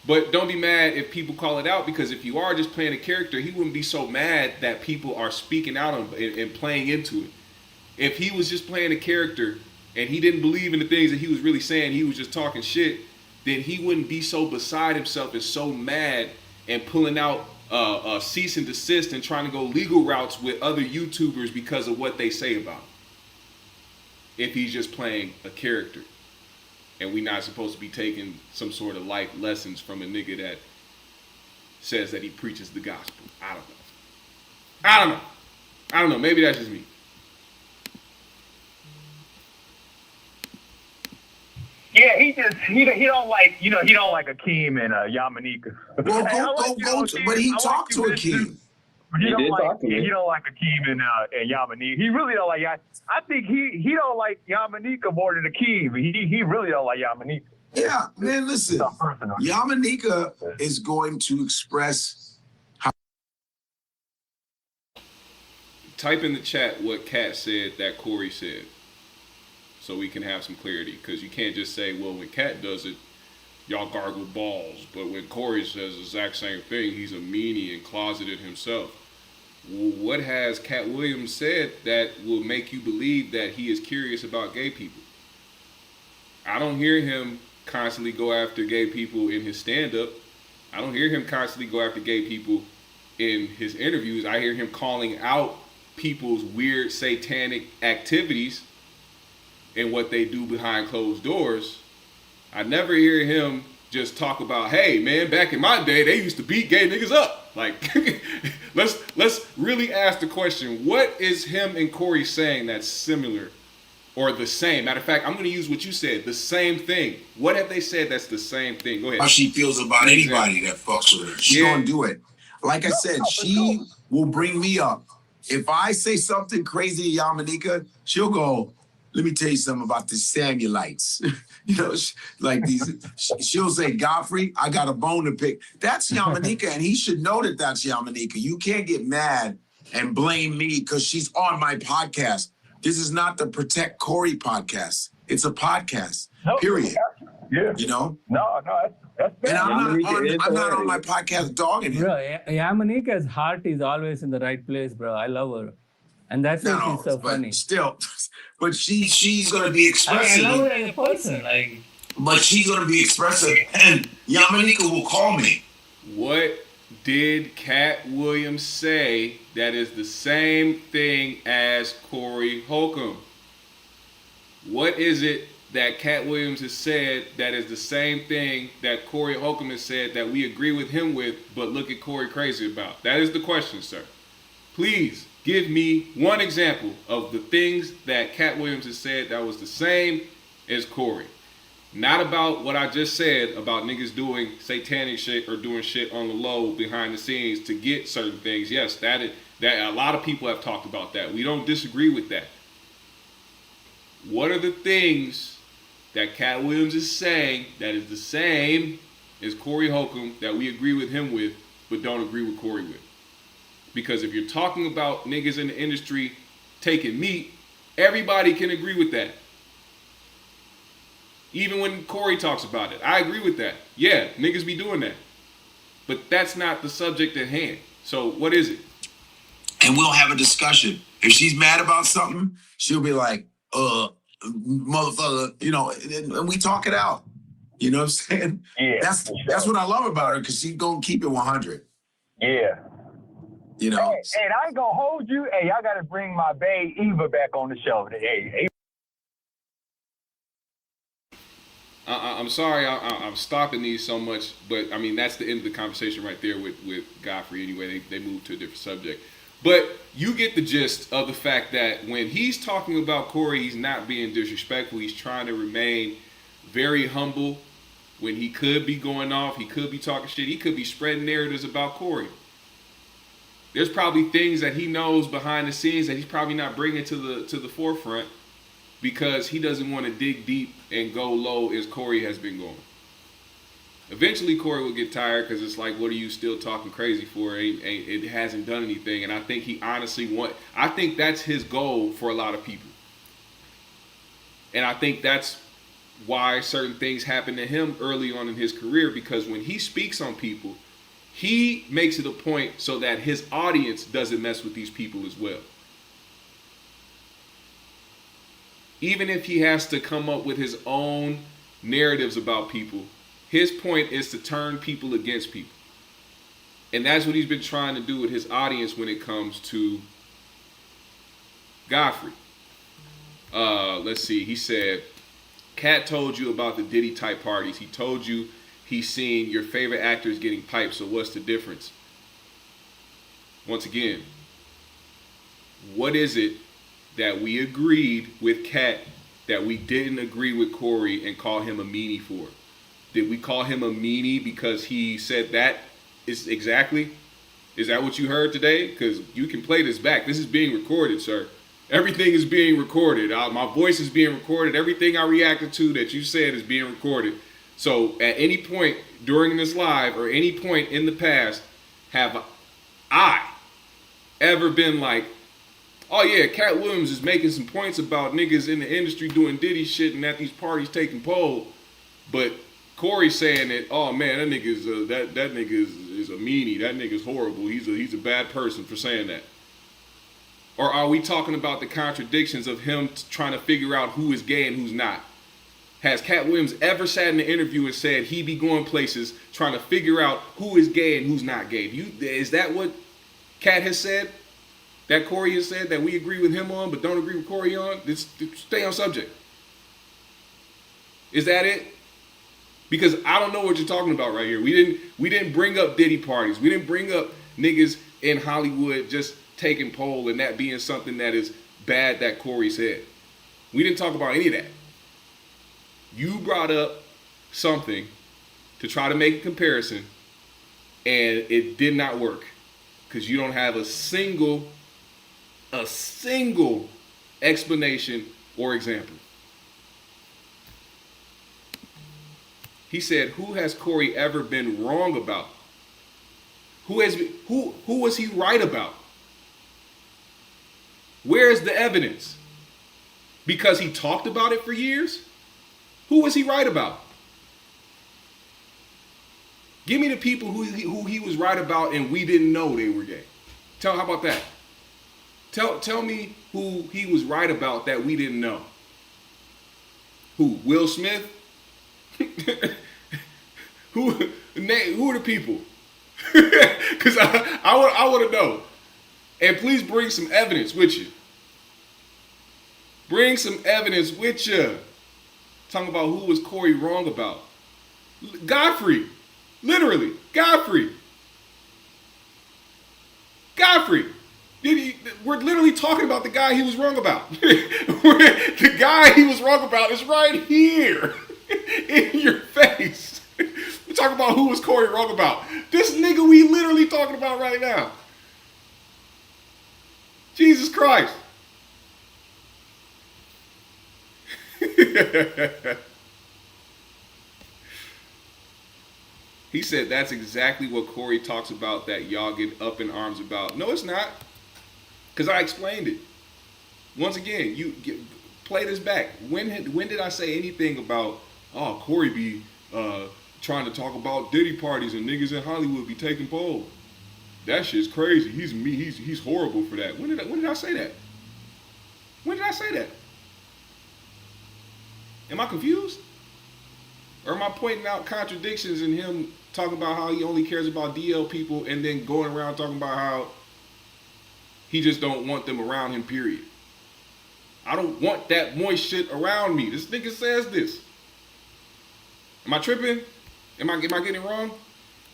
But don't be mad if people call it out, because if you are just playing a character, he wouldn't be so mad that people are speaking out on and playing into it. If he was just playing a character and he didn't believe in the things that he was really saying, he was just talking shit, then he wouldn't be so beside himself and so mad and pulling out cease and desist and trying to go legal routes with other YouTubers because of what they say about him. If he's just playing a character. And we're not supposed to be taking some sort of life lessons from a nigga that says that he preaches the gospel. I don't know. Maybe that's just me. Yeah, he don't like, he don't like Akeem and Yamanika. Well, go to, but he talked to Akeem. He don't like Akeem and Yamanika. He really don't like. I think he don't like Yamanika more than Akeem. He really don't like Yamanika. Yeah, man, listen. It's not personal. Yamanika is going to express Type in the chat what Kat said that Corey said, so we can have some clarity. Because you can't just say, well, when Kat does it, y'all gargle balls. But when Corey says the exact same thing, he's a meanie and closeted himself. What has Cat Williams said that will make you believe that he is curious about gay people? I don't hear him constantly go after gay people in his stand-up. I don't hear him constantly go after gay people in his interviews. I hear him calling out people's weird satanic activities and what they do behind closed doors. I never hear him just talk about, hey man, back in my day, they used to beat gay niggas up. Like, let's really ask the question, what is him and Corey saying that's similar or the same? Matter of fact, I'm going to use what you said, the same thing. What have they said that's the same thing? Go ahead. how she feels about anybody that fucks with her. She's gonna do it. Like I said, she will bring me up. If I say something crazy to Yamanika, she'll go, let me tell you something about the Samuelites. You know, like these, she'll say, Godfrey, I got a bone to pick. That's Yamanika, and he should know that that's Yamanika. You can't get mad and blame me because she's on my podcast. This is not the Protect Corey podcast. It's a podcast, period. Yeah. You know? No, that's And I'm Yamanika not is on my podcast dogging him. Bro, Yamanika's heart is always in the right place, bro. I love her. And that's why No, she's so but funny. still, but she's gonna be I expressive. love her as a person. Like, But she's gonna be expressive, and Yamanika will call me. What did Cat Williams say that is the same thing as Corey Holcomb? What is it that Cat Williams has said that is the same thing that Corey Holcomb has said that we agree with him with, but look at Corey crazy about? That is the question, sir. Please give me one example of the things that Cat Williams has said that was the same as Corey. Not about what I just said about niggas doing satanic shit or doing shit on the low behind the scenes to get certain things. Yes, that a lot of people have talked about that. We don't disagree with that. What are the things that Cat Williams is saying that is the same as Corey Holcomb that we agree with him with, but don't agree with Corey with? Because if you're talking about niggas in the industry taking meat, everybody can agree with that. Even when Corey talks about it, I agree with that. Yeah, niggas be doing that. But that's not the subject at hand. So what is it? And we'll have a discussion. If she's mad about something, she'll be like, motherfucker, you know, and we talk it out. You know what I'm saying? Yeah. That's what I love about her, because she's gonna keep it 100. Yeah. You know. Hey, and I ain't gonna hold you. Hey, I gotta bring my bae Eva back on the show. Hey, I'm sorry, I'm stopping these so much, but I mean, that's the end of the conversation right there with Godfrey anyway. They moved to a different subject. But you get the gist of the fact that when he's talking about Corey, he's not being disrespectful. He's trying to remain very humble. When he could be going off, he could be talking shit, he could be spreading narratives about Corey. There's probably things that he knows behind the scenes that he's probably not bringing to the forefront, because he doesn't want to dig deep and go low as Corey has been going. Eventually, Corey will get tired, because it's like, what are you still talking crazy for? It hasn't done anything. And I think he honestly I think that's his goal for a lot of people. And I think that's why certain things happen to him early on in his career, because when he speaks on people, he makes it a point so that his audience doesn't mess with these people as well. Even if he has to come up with his own narratives about people, his point is to turn people against people. And that's what he's been trying to do with his audience when it comes to Godfrey. Let's see. He said, Cat told you about the Diddy type parties. He told you he's seen your favorite actors getting piped. So what's the difference? Once again, what is it that we agreed with Cat that we didn't agree with Corey and call him a meanie for? Did we call him a meanie because he said that? Is that what you heard today? Because you can play this back. This is being recorded, sir. Everything is being recorded. My voice is being recorded. Everything I reacted to that you said is being recorded. So at any point during this live or any point in the past, have I ever been like, oh yeah, Cat Williams is making some points about niggas in the industry doing Diddy shit and at these parties taking pole, but Corey saying that, oh man, that nigga is a meanie, that nigga's horrible, he's a bad person for saying that. Or are we talking about the contradictions of him trying to figure out who is gay and who's not? Has Cat Williams ever sat in an interview and said he be going places trying to figure out who is gay and who's not gay? Is that what Cat has said? That Corey has said that we agree with him on but don't agree with Corey on? Stay on subject. Is that it? Because I don't know what you're talking about right here. We didn't bring up Diddy parties. We didn't bring up niggas in Hollywood just taking pole and that being something that is bad that Corey said. We didn't talk about any of that. You brought up something to try to make a comparison, and it did not work because you don't have a single explanation or example. He said, "Who has Corey ever been wrong about? Who was he right about? Where's the evidence? Because he talked about it for years? Who was he right about? Give me the people who he was right about and we didn't know they were gay. How about that? Tell me who he was right about that we didn't know. Who? Will Smith? Who are the people? Because I want to know. And please bring some evidence with you. Bring some evidence with you. Talking about who was Corey wrong about. Godfrey. Literally. Godfrey. We're literally talking about the guy he was wrong about. The guy he was wrong about is right here. In your face. We're talking about who was Corey wrong about. This nigga we literally talking about right now. Jesus Christ. He said that's exactly what Corey talks about that y'all get up in arms about. No, it's not. Because I explained it. Once again, play this back. When did I say anything about, oh, Corey be trying to talk about Diddy parties and niggas in Hollywood be taking pole? That shit's crazy. He's horrible for that. When did I say that? When did I say that? Am I confused? Or am I pointing out contradictions in him talking about how he only cares about DL people and then going around talking about how he just don't want them around him, period? I don't want that moist shit around me. This nigga says this. Am I tripping? Am I getting it wrong?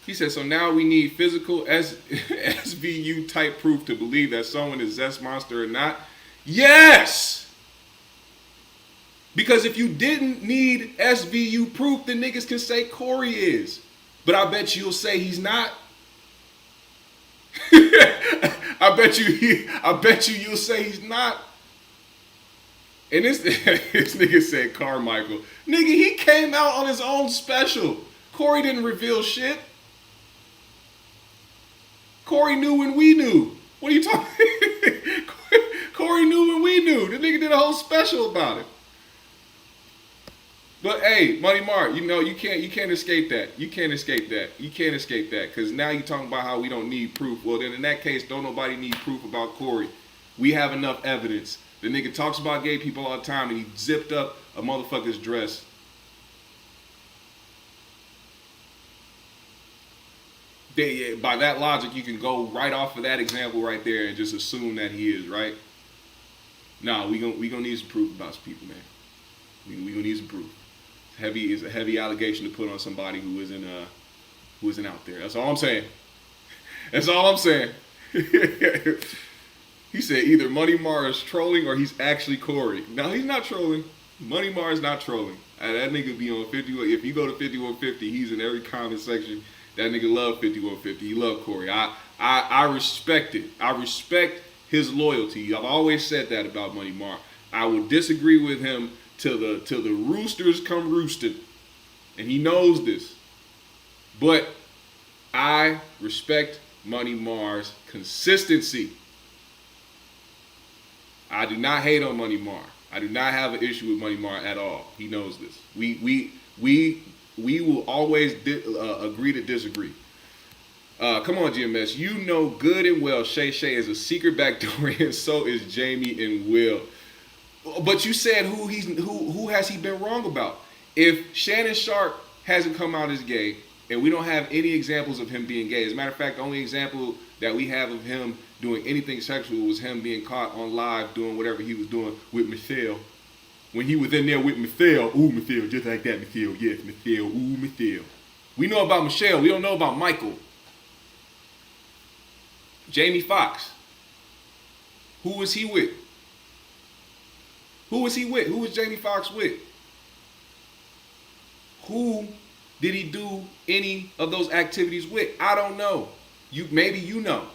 He said, so now we need physical SVU type proof to believe that someone is Zest Monster or not. Yes! Because if you didn't need SVU proof, then niggas can say Corey is. But I bet you'll say he's not. I bet you'll say he's not. And this nigga said Carmichael. Nigga, he came out on his own special. Corey didn't reveal shit. Corey knew when we knew. What are you talking? Corey knew when we knew. The nigga did a whole special about it. But hey, Money Mark, you know you can't escape that. You can't escape that. Because now you're talking about how we don't need proof. Well, then in that case, don't nobody need proof about Corey. We have enough evidence. The nigga talks about gay people all the time, and he zipped up a motherfucker's dress. By that logic, you can go right off of that example right there and just assume that he is, right? Nah, we gonna need some proof about some people, man. We gonna need some proof. It's a heavy allegation to put on somebody who isn't out there. That's all I'm saying. That's all I'm saying. He said either Money Mar is trolling or he's actually Corey. No, he's not trolling. Money Mar is not trolling. That nigga be on 51. If you go to 5150, he's in every comment section. That nigga love 5150. He love Corey. I respect it. I respect his loyalty. I've always said that about Money Mar. I will disagree with him till the roosters come roosting. And he knows this. But I respect Money Mar's consistency. I do not hate on Money Mar. I do not have an issue with Money Mar at all. He knows this. We will always agree to disagree. Come on, GMS. You know good and well Shay Shay is a secret backdoor, and so is Jamie and Will. But you said who has he been wrong about? If Shannon Sharp hasn't come out as gay, and we don't have any examples of him being gay. As a matter of fact, the only example that we have of him doing anything sexual was him being caught on live doing whatever he was doing with Michelle. When he was in there with Michelle, ooh, Michelle, just like that, Michelle, yes, Michelle, ooh, Michelle. We know about Michelle, we don't know about Michael. Jamie Foxx. Who was he with? Who was he with? Who was Jamie Foxx with? Who did he do any of those activities with? I don't know. Maybe you know.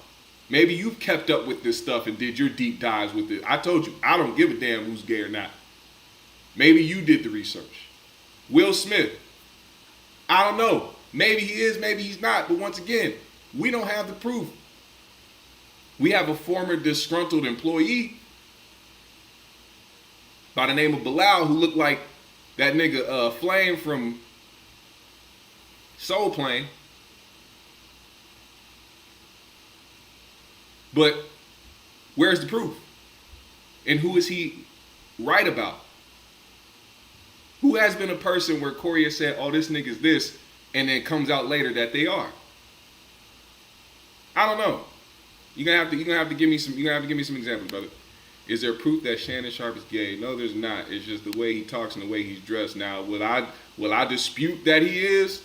Maybe you've kept up with this stuff and did your deep dives with it. I told you, I don't give a damn who's gay or not. Maybe you did the research. Will Smith. I don't know. Maybe he is, maybe he's not. But once again, we don't have the proof. We have a former disgruntled employee by the name of Bilal who looked like that nigga Flame from Soul Plane. But where's the proof? And who is he right about? Who has been a person where Corey has said, oh, this nigga's this, and then comes out later that they are? I don't know. You're gonna have to give me some examples, brother. Is there proof that Shannon Sharp is gay? No, there's not. It's just the way he talks and the way he's dressed. Now, will I dispute that he is?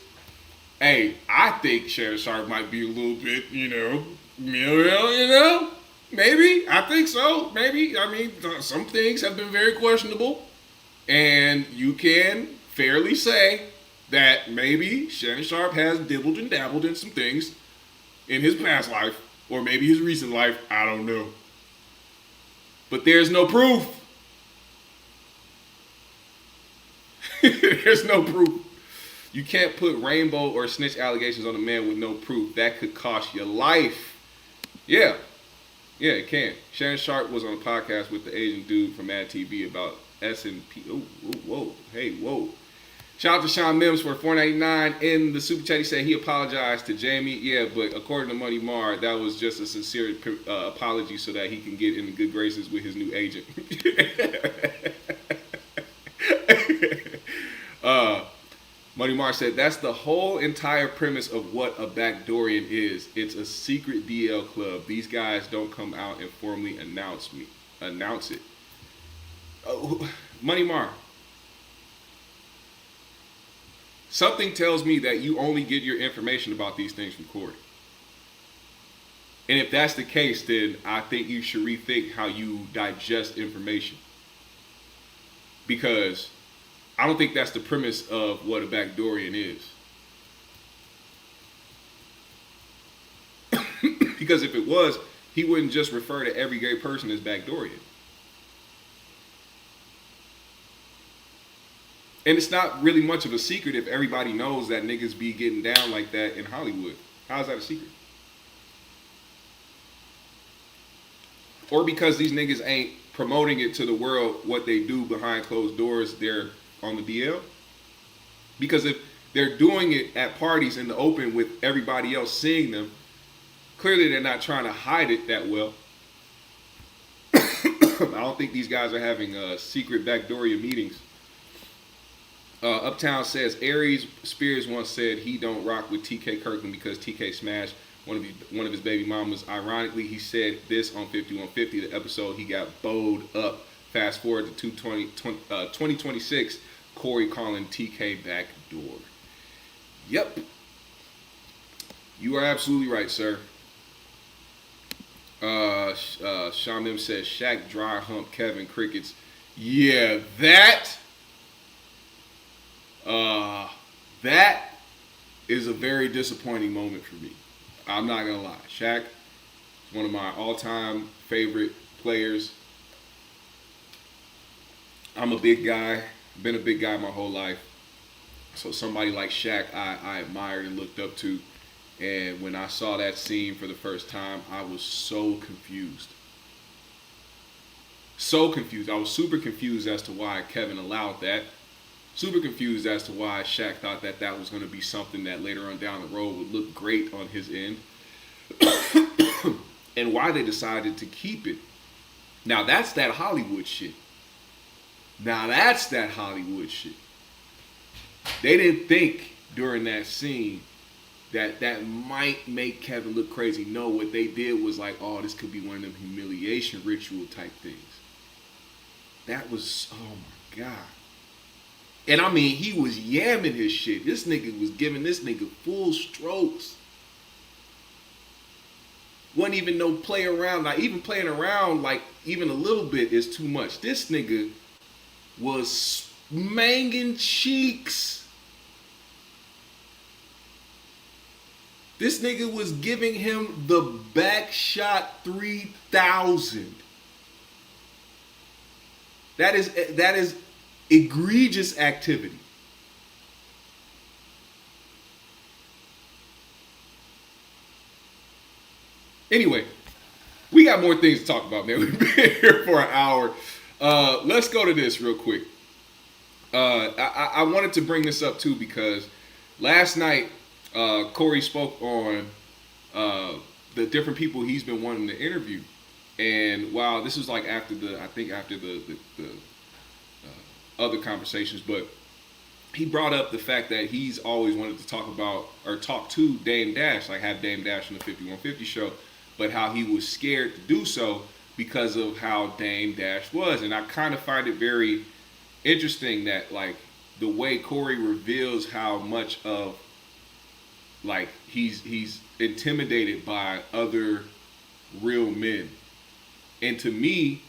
Hey, I think Shannon Sharp might be a little bit, maybe. I think so. Maybe. I mean, some things have been very questionable. And you can fairly say that maybe Shannon Sharp has dibbled and dabbled in some things in his past life, or maybe his recent life. I don't know. But there's no proof. There's no proof. You can't put rainbow or snitch allegations on a man with no proof. That could cost your life. Yeah, it can. Shannon Sharp was on a podcast with the Asian dude from Mad TV about S&P. Oh, whoa. Hey, whoa. Shout out to Sean Mims for $4.99 in the super chat. He said he apologized to Jamie. Yeah, but according to Money Mar, that was just a sincere apology so that he can get into good graces with his new agent. Money Mar said that's the whole entire premise of what a backdoorian is. It's a secret DL club. These guys don't come out and formally announce it. Money Mar. Something tells me that you only get your information about these things from Corey. And if that's the case, then I think you should rethink how you digest information. Because I don't think that's the premise of what a backdoorian is. Because if it was, he wouldn't just refer to every gay person as backdoorian. And it's not really much of a secret if everybody knows that niggas be getting down like that in Hollywood. How's that a secret? Or because these niggas ain't promoting it to the world what they do behind closed doors, they're on the DL? Because if they're doing it at parties in the open with everybody else seeing them, clearly they're not trying to hide it that well. I don't think these guys are having secret backdooria meetings. Uptown says Aries Spears once said he don't rock with TK Kirkland because TK smashed one of his baby mamas. Ironically, he said this on 5150, the episode he got bowed up. Fast forward to 2026, Corey calling TK backdoor. Yep. You are absolutely right, sir. Sean Mim says Shaq dry hump Kevin Crickets. Yeah, that is a very disappointing moment for me. I'm not gonna lie. Shaq is one of my all-time favorite players. I'm a big guy. Been a big guy my whole life. So somebody like Shaq, I admired and looked up to. And when I saw that scene for the first time, I was so confused. So confused. I was super confused as to why Kevin allowed that. Super confused as to why Shaq thought that that was going to be something that later on down the road would look great on his end. And why they decided to keep it. Now that's that Hollywood shit. Now that's that Hollywood shit. They didn't think during that scene that that might make Kevin look crazy. No, what they did was like, oh, this could be one of them humiliation ritual type things. That was, oh my God. And I mean, he was yamming his shit. This nigga was giving this nigga full strokes. Wasn't even no play around. Not even playing around like even a little bit is too much. This nigga was smanging cheeks. This nigga was giving him the back shot 3000. That is egregious activity. Anyway, we got more things to talk about, man. We've been here for an hour. Let's go to this real quick. I wanted to bring this up too because last night Corey spoke on the different people he's been wanting to interview, and while this was like after the other conversations, but he brought up the fact that he's always wanted to talk about or talk to Dame Dash, like have Dame Dash on the 5150 show, but how he was scared to do so because of how Dame Dash was. And I kind of find it very interesting that like the way Corey reveals how much of like he's intimidated by other real men. And to me,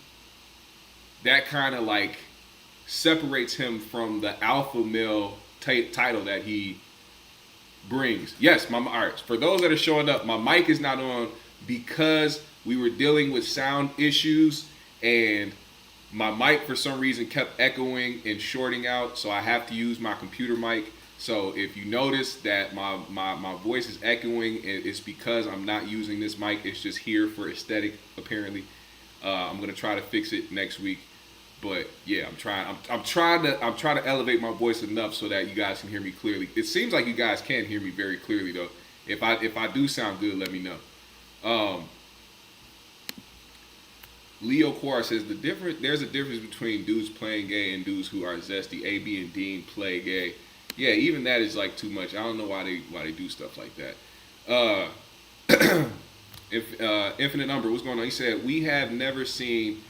that kind of like separates him from the alpha male title that he brings. Yes, all right, for those that are showing up, my mic is not on because we were dealing with sound issues and my mic for some reason kept echoing and shorting out, so I have to use my computer mic. So if you notice that my voice is echoing, it's because I'm not using this mic. It's just here for aesthetic, apparently. I'm gonna try to fix it next week. But yeah, I'm trying to elevate my voice enough so that you guys can hear me clearly. It seems like you guys can hear me very clearly though. If I do sound good, let me know. Leo Quar says there's a difference between dudes playing gay and dudes who are zesty. AB and Dean play gay. Yeah, even that is like too much. I don't know why they do stuff like that. Infinite Number, what's going on? He said, we have never seen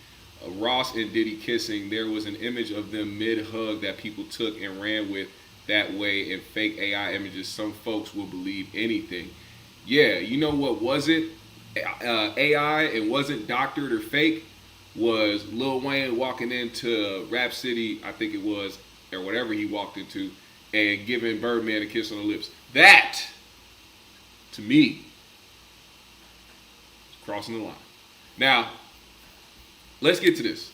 Ross and Diddy kissing. There was an image of them mid-hug that people took and ran with that way, and fake AI images. Some folks will believe anything. Yeah, you know what wasn't AI and wasn't doctored or fake was Lil Wayne walking into Rap City, I think it was, or whatever he walked into, and giving Birdman a kiss on the lips. That, to me, is crossing the line. Now, let's get to this.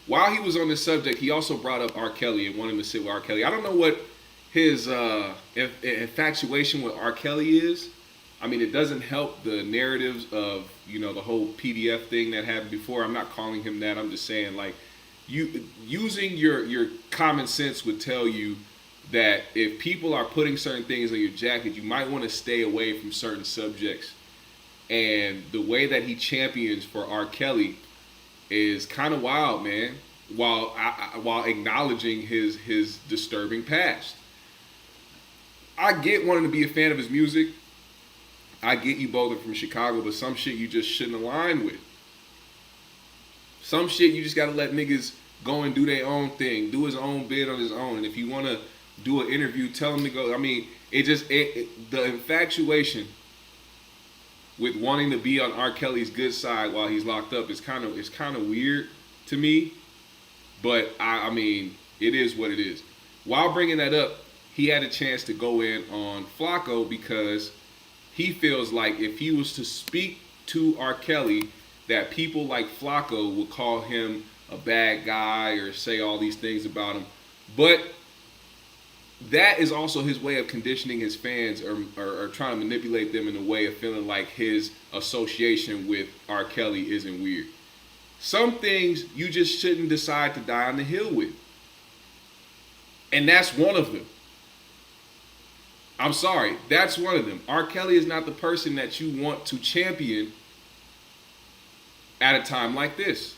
While he was on this subject, he also brought up R. Kelly and wanted to sit with R. Kelly. I don't know what his infatuation with R. Kelly is. I mean, it doesn't help the narratives of, you know, the whole PDF thing that happened before. I'm not calling him that. I'm just saying, like, using your common sense would tell you that if people are putting certain things on your jacket, you might want to stay away from certain subjects. And the way that he champions for R. Kelly is kind of wild, man, while acknowledging his disturbing past. I get wanting to be a fan of his music. I get you both are from Chicago, but some shit you just shouldn't align with. Some shit you just gotta let niggas go and do their own thing, do his own bid on his own. And if you wanna do an interview, tell him to go. I mean, the infatuation with wanting to be on R. Kelly's good side while he's locked up is kind of weird to me. But I mean, it is what it is. While bringing that up, he had a chance to go in on Flakko because he feels like if he was to speak to R. Kelly, that people like Flakko would call him a bad guy or say all these things about him. But that is also his way of conditioning his fans or trying to manipulate them in a way of feeling like his association with R. Kelly isn't weird. Some things you just shouldn't decide to die on the hill with. And that's one of them. I'm sorry, that's one of them. R. Kelly is not the person that you want to champion at a time like this.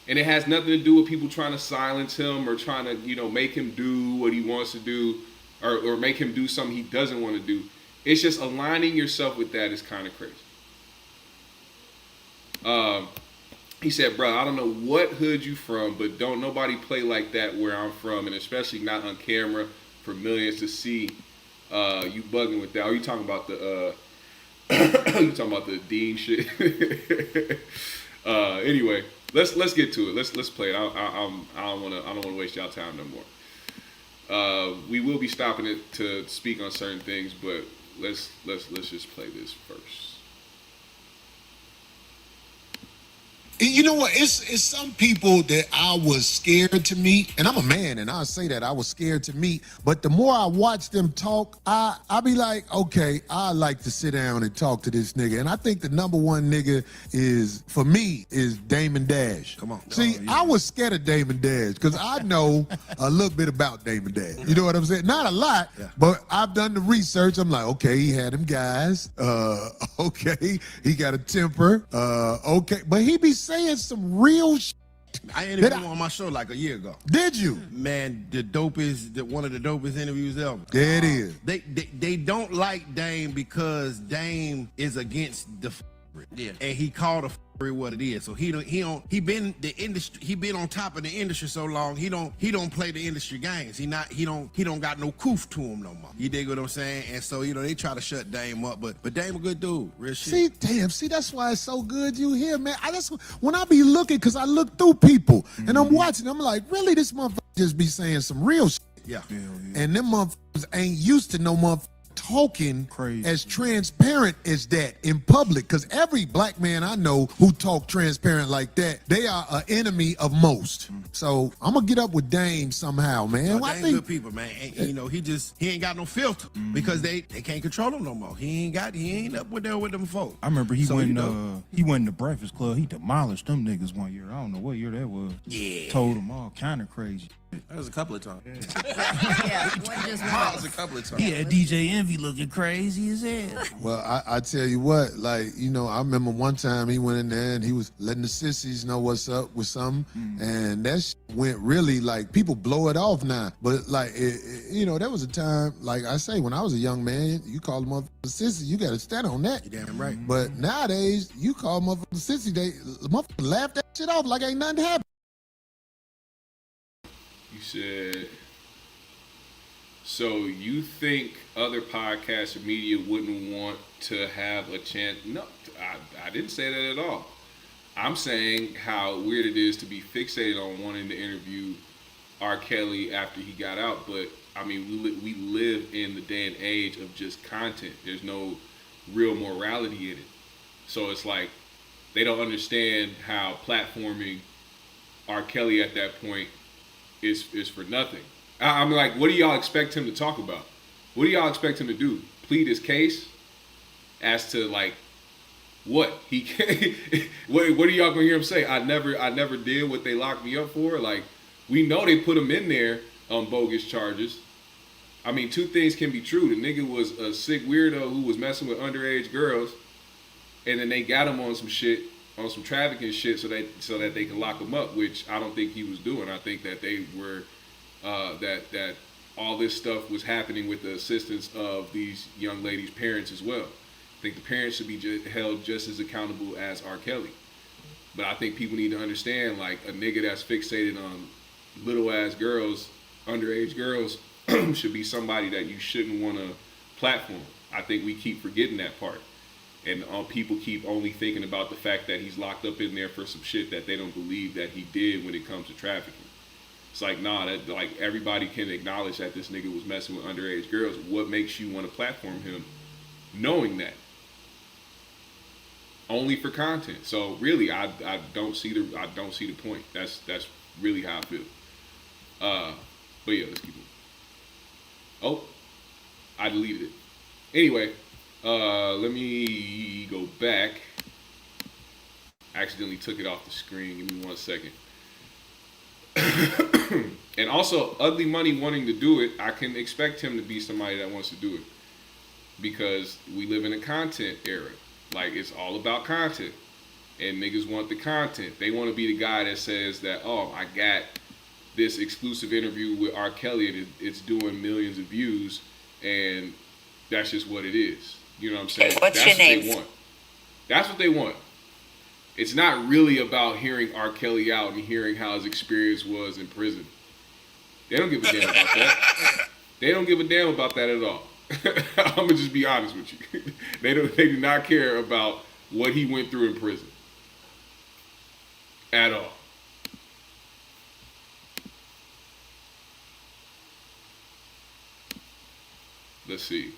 And it has nothing to do with people trying to silence him or trying to, make him do what he wants to do or make him do something he doesn't want to do. It's just aligning yourself with that is kind of crazy. He said, bro, I don't know what hood you from, but don't nobody play like that where I'm from, and especially not on camera for millions to see. You bugging with that. Oh, you talking about the you talking about the Dean shit? Anyway, let's get to it. Let's play it. I don't want to waste y'all time no more. We will be stopping it to speak on certain things, but let's just play this first. You know what? It's some people that I was scared to meet, and I'm a man, and I'll say that I was scared to meet. But the more I watch them talk, I be like, okay, I like to sit down and talk to this nigga. And I think the number one nigga for me is Damon Dash. Come on. See, I was scared of Damon Dash because I know a little bit about Damon Dash. You know what I'm saying? Not a lot, but I've done the research. I'm like, okay, he had them guys. Okay, he got a temper. Okay, but he be saying some real shit. I interviewed him on my show like a year ago. Did you? Man, one of the dopest interviews ever. There it is. They don't like Dame because Dame is against the and he called a what it is. So he been the industry. He been on top of the industry so long. He don't play the industry games. He don't got no coof to him no more. You dig what I'm saying? And so they try to shut Dame up, but Dame a good dude, real shit. See, that's why it's so good you here, man. When I be looking, cause I look through people and I'm watching, I'm like, really, this motherfucker just be saying some real shit. Yeah. And them motherfuckers ain't used to no motherfucker talking crazy, as transparent as that in public, because every black man I know who talk transparent like that, they are an enemy of most. So I'm gonna get up with Dame somehow, man. Dame good people, man. And, he ain't got no filter because they can't control him no more. He ain't up with them folks. I remember he went in the Breakfast Club. He demolished them niggas one year. I don't know what year that was. Yeah, told them all kind of crazy. That was a couple of times. Yeah, That was a couple of times. Yeah, DJ Envy looking crazy as hell. Well, I tell you what, I remember one time he went in there and he was letting the sissies know what's up with something, and that shit went really, people blow it off now. But there was a time, like I say, when I was a young man, you call them motherfuckers sissy, you got to stand on that. You're damn right. But nowadays, you call motherfuckers sissy, the motherfuckers laugh that shit off like ain't nothing happened. You said, so you think other podcasts or media wouldn't want to have a chance? No, I didn't say that at all. I'm saying how weird it is to be fixated on wanting to interview R. Kelly after he got out. But, I mean, we live in the day and age of just content. There's no real morality in it. So it's like they don't understand how platforming R. Kelly at that point is for nothing. I'm like, what do y'all expect him to talk about? What do y'all expect him to do? Plead his case as to what he can't, what are y'all gonna hear him say? I never did what they locked me up for. We know they put him in there on bogus charges. I mean, two things can be true. The nigga was a sick weirdo who was messing with underage girls, and then they got him on some shit, on some trafficking shit, so that they can lock him up, which I don't think he was doing. I think that they were that all this stuff was happening with the assistance of these young ladies' parents as well. I think the parents should be held just as accountable as R. Kelly. But I think people need to understand, a nigga that's fixated on little ass girls, underage girls, should be somebody that you shouldn't want to platform. I think we keep forgetting that part. And people keep only thinking about the fact that he's locked up in there for some shit that they don't believe that he did when it comes to trafficking. It's everybody can acknowledge that this nigga was messing with underage girls. What makes you want to platform him knowing that? Only for content. So really, I don't see the point. That's really how I feel. But yeah, let's keep it. Oh, I deleted it. Anyway, let me go back. I accidentally took it off the screen. Give me 1 second. And also, Ugly Money wanting to do it, I can expect him to be somebody that wants to do it. Because we live in a content era. Like, it's all about content. And niggas want the content. They want to be the guy that says that, oh, I got this exclusive interview with R. Kelly and it's doing millions of views. And that's just what it is. You know what I'm saying? What's that's your what name? they want. That's what they want. It's not really about hearing R. Kelly out and hearing how his experience was in prison. They don't give a damn about that. They don't give a damn about that at all. I'm gonna just be honest with you. They do not care about what he went through in prison. At all. Let's see.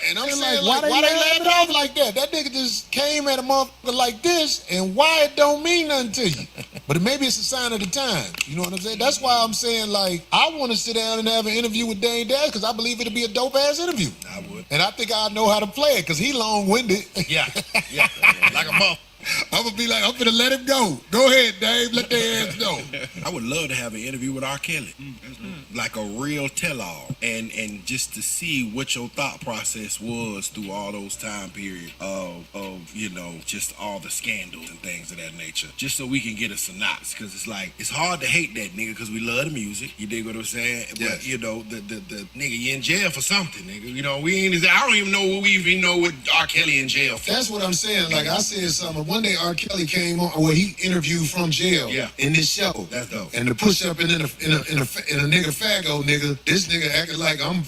And I'm saying, like, why they laugh it off like that? That nigga just came at a motherfucker like this, and why it don't mean nothing to you. But maybe it's a sign of the time. You know what I'm saying? That's why I'm saying, like, I want to sit down and have an interview with Dame Dash because I believe it'll be a dope-ass interview. I would. And I think I know how to play it because he long-winded. Yeah, like a motherfucker. I'm gonna be like, I'm gonna let him go. Go ahead, Dave. Let their ass go. I would love to have an interview with R. Kelly, like a real tell-all, and just to see what your thought process was through all those time periods of you know, just all the scandals and things of that nature, just so we can get a synopsis. Because it's like, it's hard to hate that nigga because we love the music. You dig what I'm saying? Yes. But you know, the nigga, you in jail for something, nigga. You know, we ain't. I don't even know what we even know what R. Kelly in jail for. That's what I'm saying. Like I said something. One day R. Kelly came on, well, he interviewed from jail in this show. That's dope. And the push up in a nigga Faggo nigga, this nigga acted like I'm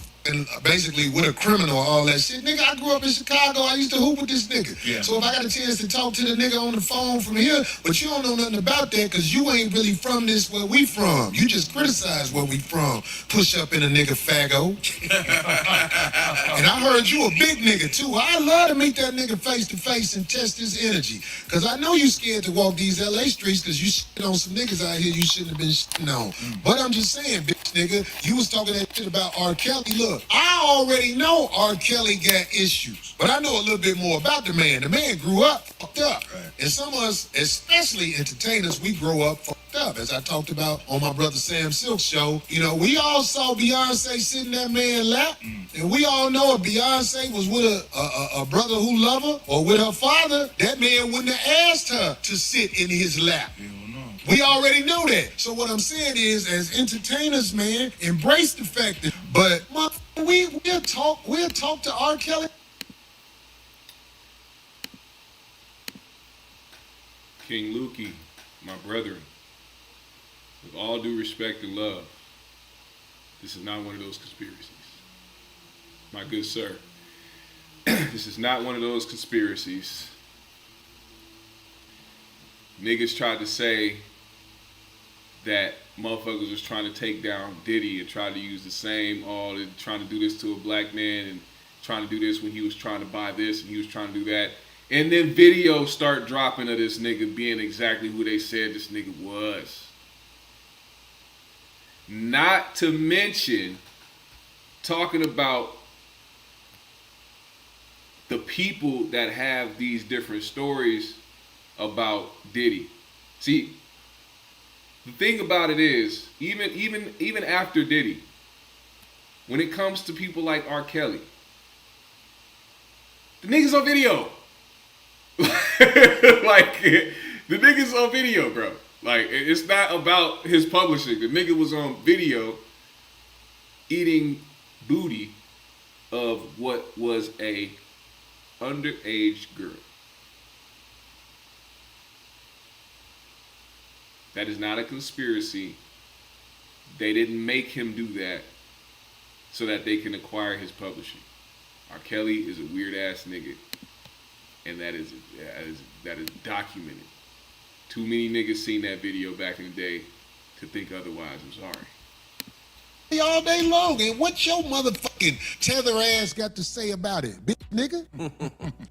basically with a criminal, all that shit. Nigga, I grew up in Chicago. I used to hoop with this nigga. Yeah. So if I got a chance to talk to the nigga on the phone from here, but you don't know nothing about that because you ain't really from this where we from. You just criticize where we from. Push up in a nigga Faggo. And I heard you a big nigga too. I love to meet that nigga face to face and test his energy. Because I know you scared to walk these LA streets because you shit on some niggas out here you shouldn't have been shitting on. But I'm just saying, bitch nigga, you was talking that shit about R. Kelly. Look, I already know R. Kelly got issues, but I know a little bit more about the man. The man grew up fucked up. Right. And some of us, especially entertainers, we grow up fucked up. As I talked about on my brother Sam Silk's show, you know, we all saw Beyonce sit in that man's lap, and we all know if Beyonce was with a brother who loved her or with her father, that man wouldn't have asked her to sit in his lap. We already know that. So what I'm saying is, as entertainers, man, embrace the fact that, but we'll talk to R. Kelly. King Lukey, my brethren, with all due respect and love, this is not one of those conspiracies. My good sir, this is not one of those conspiracies. Niggas tried to say that motherfuckers was trying to take down Diddy and try to use the same, they're trying to do this to a black man and trying to do this when he was trying to buy this and he was trying to do that. And then videos start dropping of this nigga being exactly who they said this nigga was. Not to mention talking about the people that have these different stories about Diddy. See, the thing about it is, even after Diddy, when it comes to people like R. Kelly, the nigga's on video. Like, the nigga's on video, bro. Like, it's not about his publishing. The nigga was on video eating booty of what was a underage girl. That is not a conspiracy. They didn't make him do that so that they can acquire his publishing. R. Kelly is a weird ass nigga, and that is documented. Too many niggas seen that video back in the day to think otherwise. I'm sorry. All day long, and what's your motherfucking Tether ass got to say about it, bitch nigga?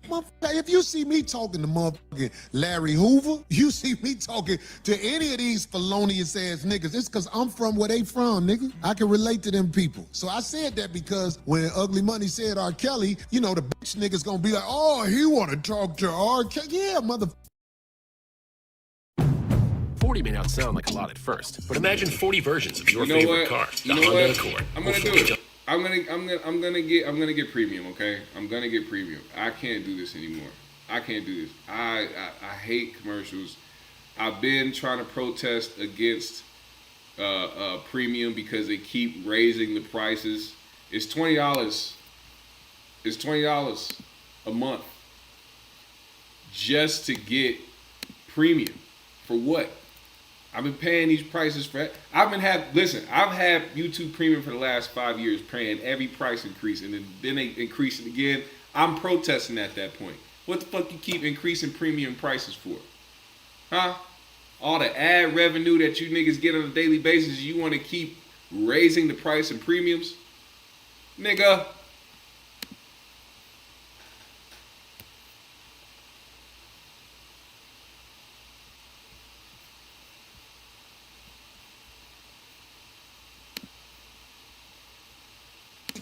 Motherfucker, if you see me talking to motherfucking Larry Hoover, you see me talking to any of these felonious ass niggas, it's because I'm from where they from, nigga. I can relate to them people. So I said that because when Ugly Money said R. Kelly, you know, the bitch niggas gonna be like, oh, he wanna talk to R. Kelly. Yeah, motherfucker. 40 may not sound like a lot at first, but imagine 40 versions of your You know favorite what? car. You know what? I'm gonna do it. I'm gonna get premium, okay? I'm gonna get premium. I can't do this anymore. I can't do this. I hate commercials. I've been trying to protest against premium because they keep raising the prices. It's $20. It's $20 a month just to get premium. For what? I've been paying these prices for. I've had YouTube Premium for the last 5 years, paying every price increase, and then they increase it again. I'm protesting at that point. What the fuck you keep increasing premium prices for? Huh? All the ad revenue that you niggas get on a daily basis, you want to keep raising the price and premiums? Nigga.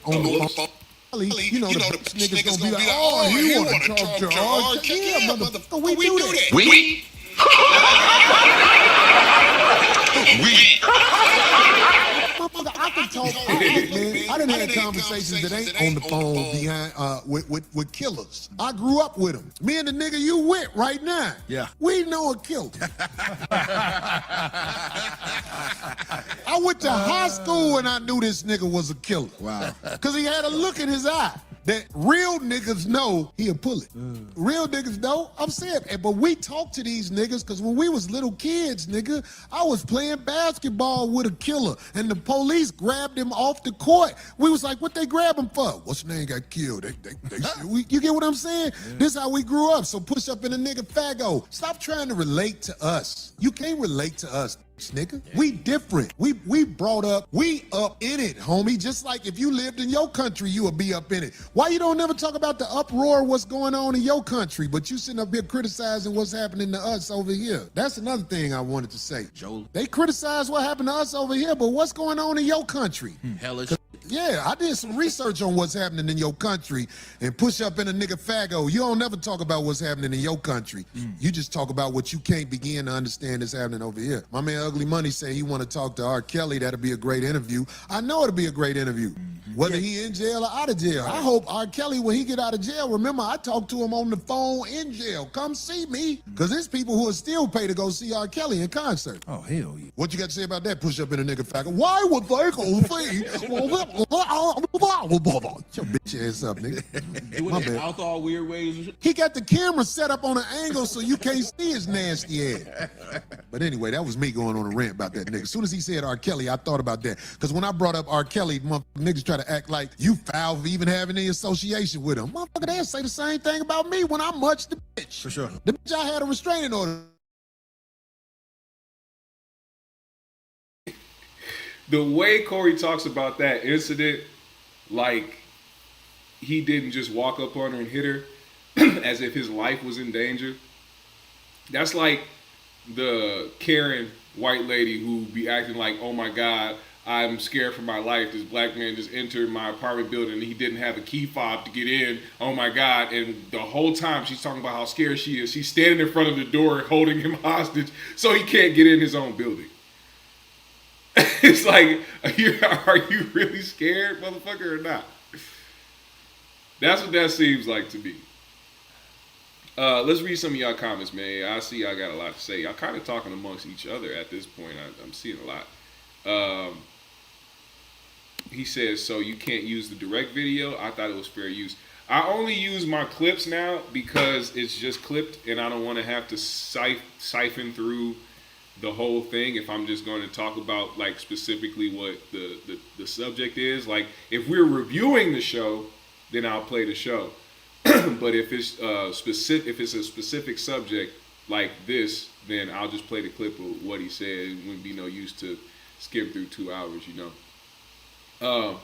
On the phone. You know, the niggas gonna be like, oh, he wanna talk to R. Yeah, motherfucker, we do that. We? Motherfucker, I can talk. I done had conversations that ain't on the phone behind with killers. I grew up with them. Me and the nigga you with right now. Yeah. We know a killer. I went to high school and I knew this nigga was a killer. Wow. Cause he had a look in his eye that real niggas know he'll pull it. Real niggas know. I'm saying, but we talk to these niggas because when we was little kids, nigga, I was playing basketball with a killer and the police grabbed him off the court. We was like, what they grab him for? What's the name got killed? You get what I'm saying? Yeah. This how we grew up. So push up in a nigga Flakko. Stop trying to relate to us. You can't relate to us. Nigga, we different. We brought up, we up in it, homie. Just like if you lived in your country, you would be up in it. Why you don't never talk about the uproar, what's going on in your country, but you sitting up here criticizing what's happening to us over here? That's another thing I wanted to say. Joel. They criticize what happened to us over here, but what's going on in your country? Hellish. Yeah, I did some research on what's happening in your country and push up in a nigga Flakko. You don't never talk about what's happening in your country. You just talk about what you can't begin to understand is happening over here. My man Ugly Money said he want to talk to R. Kelly. That'll be a great interview. I know it'll be a great interview. Whether he in jail or out of jail. I hope R. Kelly, when he get out of jail, remember I talked to him on the phone in jail. Come see me. Because there's people who will still pay to go see R. Kelly in concert. Oh, hell yeah. What you got to say about that? Push up in a nigga Flakko. Why would they go see? Shut your bitch ass up, nigga. Doing it out all weird ways. He got the camera set up on an angle so you can't see his nasty ass. But anyway, that was me going on a rant about that nigga. As soon as he said R. Kelly, I thought about that. Because when I brought up R. Kelly, niggas try to act like you foul for even having any association with him. Motherfucker, they'll say the same thing about me when I much the bitch. For sure. The bitch I had a restraining order. The way Corey talks about that incident, like he didn't just walk up on her and hit her as if his life was in danger. That's like the Karen white lady who be acting like, oh my God, I'm scared for my life. This black man just entered my apartment building and he didn't have a key fob to get in. Oh my God. And the whole time she's talking about how scared she is. She's standing in front of the door holding him hostage so he can't get in his own building. It's like, are you really scared, motherfucker, or not? That's what that seems like to me. Let's read some of y'all comments, man. I see y'all got a lot to say. Y'all kind of talking amongst each other at this point. I'm seeing a lot. He says, so you can't use the direct video? I thought it was fair use. I only use my clips now because it's just clipped and I don't want to have to siphon through the whole thing if I'm just going to talk about like specifically what the subject is. Like if we're reviewing the show, then I'll play the show. But if it's a specific subject like this, then I'll just play the clip of what he said. It wouldn't be no use to skip through 2 hours, you know.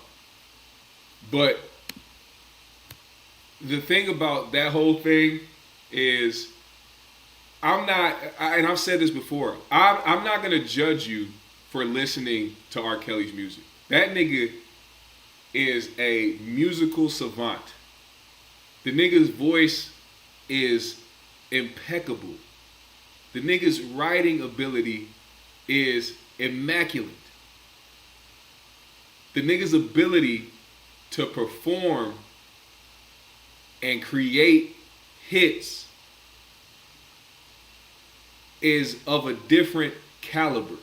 But the thing about that whole thing is, and I've said this before, I'm not going to judge you for listening to R. Kelly's music. That nigga is a musical savant. The nigga's voice is impeccable. The nigga's writing ability is immaculate. The nigga's ability to perform and create hits is of a different caliber.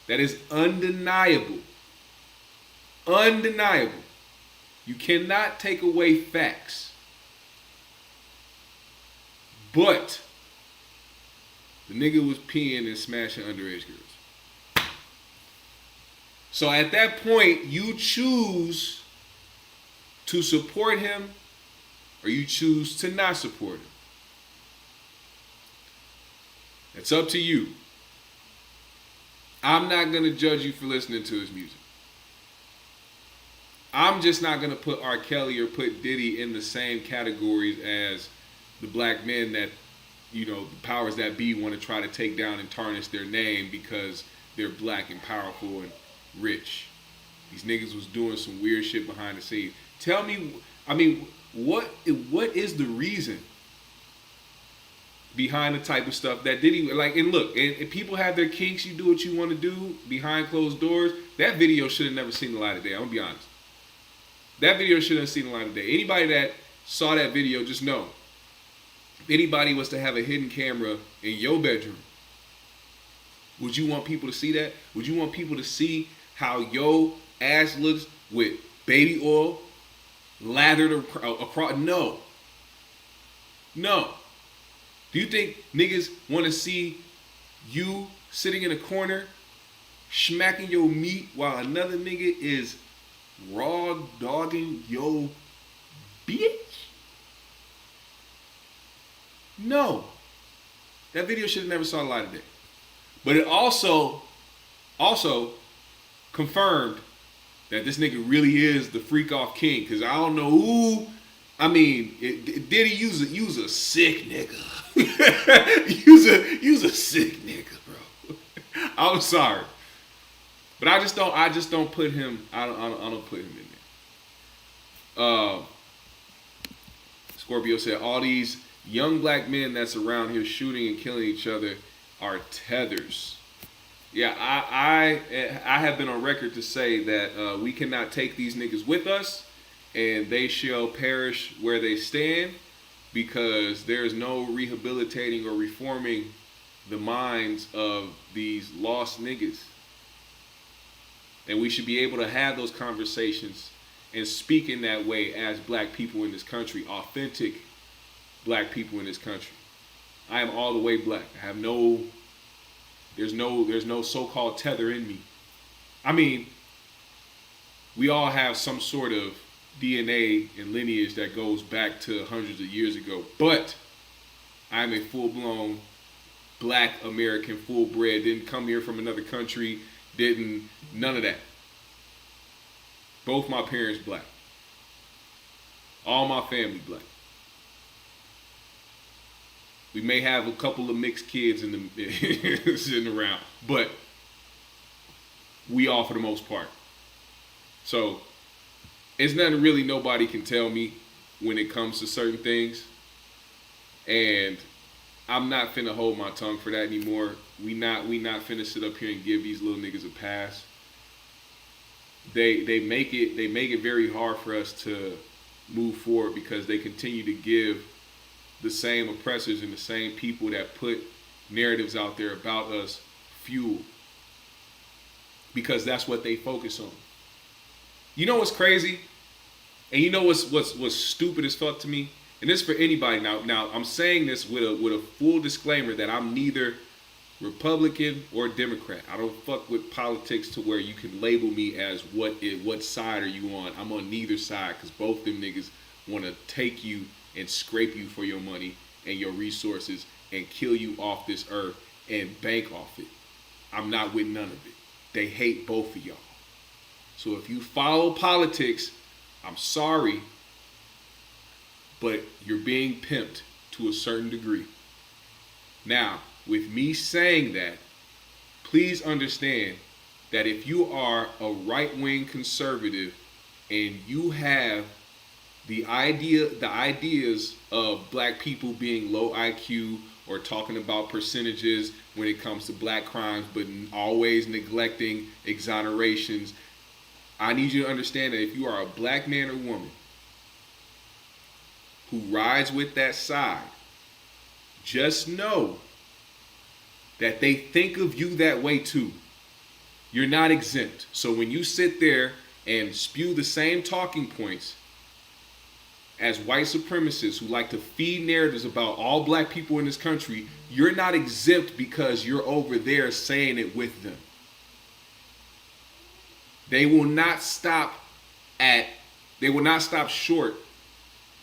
That is undeniable. Undeniable. You cannot take away facts. But the nigga was peeing and smashing underage girls. So at that point, you choose to support him or you choose to not support him. It's up to you. I'm not going to judge you for listening to his music. I'm just not going to put R. Kelly or put Diddy in the same categories as the black men that, you know, the powers that be want to try to take down and tarnish their name because they're black and powerful and rich. These niggas was doing some weird shit behind the scenes. Tell me, I mean, what is the reason behind the type of stuff that Diddy, like, and look, and people have their kinks, you do what you want to do behind closed doors. That video should have never seen the light of day, I'm gonna be honest. That video should have seen the light of day. Anybody that saw that video, just know, if anybody was to have a hidden camera in your bedroom, would you want people to see that? Would you want people to see how your ass looks with baby oil lathered across? No. No. Do you think niggas want to see you sitting in a corner smacking your meat while another nigga is raw dogging your bitch? No. That video should have never saw the light of day. But it also confirmed that this nigga really is the freak off king. Because I don't know who. I mean, did he use a sick nigga? use a sick nigga, bro. I'm sorry, but I just don't put him. I don't put him in there. Scorpio said all these young black men that's around here shooting and killing each other are tethers. Yeah, I have been on record to say that we cannot take these niggas with us, and they shall perish where they stand, because there is no rehabilitating or reforming the minds of these lost niggas. And we should be able to have those conversations and speak in that way as black people in this country, authentic black people in this country. I am all the way black. I have there's no so-called tether in me. I mean, we all have some sort of DNA and lineage that goes back to hundreds of years ago, but I'm a full-blown black American, full-bred, didn't come here from another country, none of that. Both my parents black. All my family black. We may have a couple of mixed kids sitting around, but we all for the most part. So it's nothing really nobody can tell me when it comes to certain things. And I'm not finna hold my tongue for that anymore. We not finna sit up here and give these little niggas a pass. They make it very hard for us to move forward because they continue to give the same oppressors and the same people that put narratives out there about us fuel. Because that's what they focus on. You know what's crazy? And you know what's stupid as fuck to me? And this is for anybody now. Now I'm saying this with a full disclaimer that I'm neither Republican or Democrat. I don't fuck with politics to where you can label me as what side are you on. I'm on neither side, because both them niggas want to take you and scrape you for your money and your resources and kill you off this earth and bank off it. I'm not with none of it. They hate both of y'all. So if you follow politics, I'm sorry, but you're being pimped to a certain degree. Now, with me saying that, please understand that if you are a right-wing conservative and you have the ideas of black people being low IQ or talking about percentages when it comes to black crimes, but always neglecting exonerations, I need you to understand that if you are a black man or woman who rides with that side, just know that they think of you that way too. You're not exempt. So when you sit there and spew the same talking points as white supremacists who like to feed narratives about all black people in this country, you're not exempt because you're over there saying it with them. They will not stop short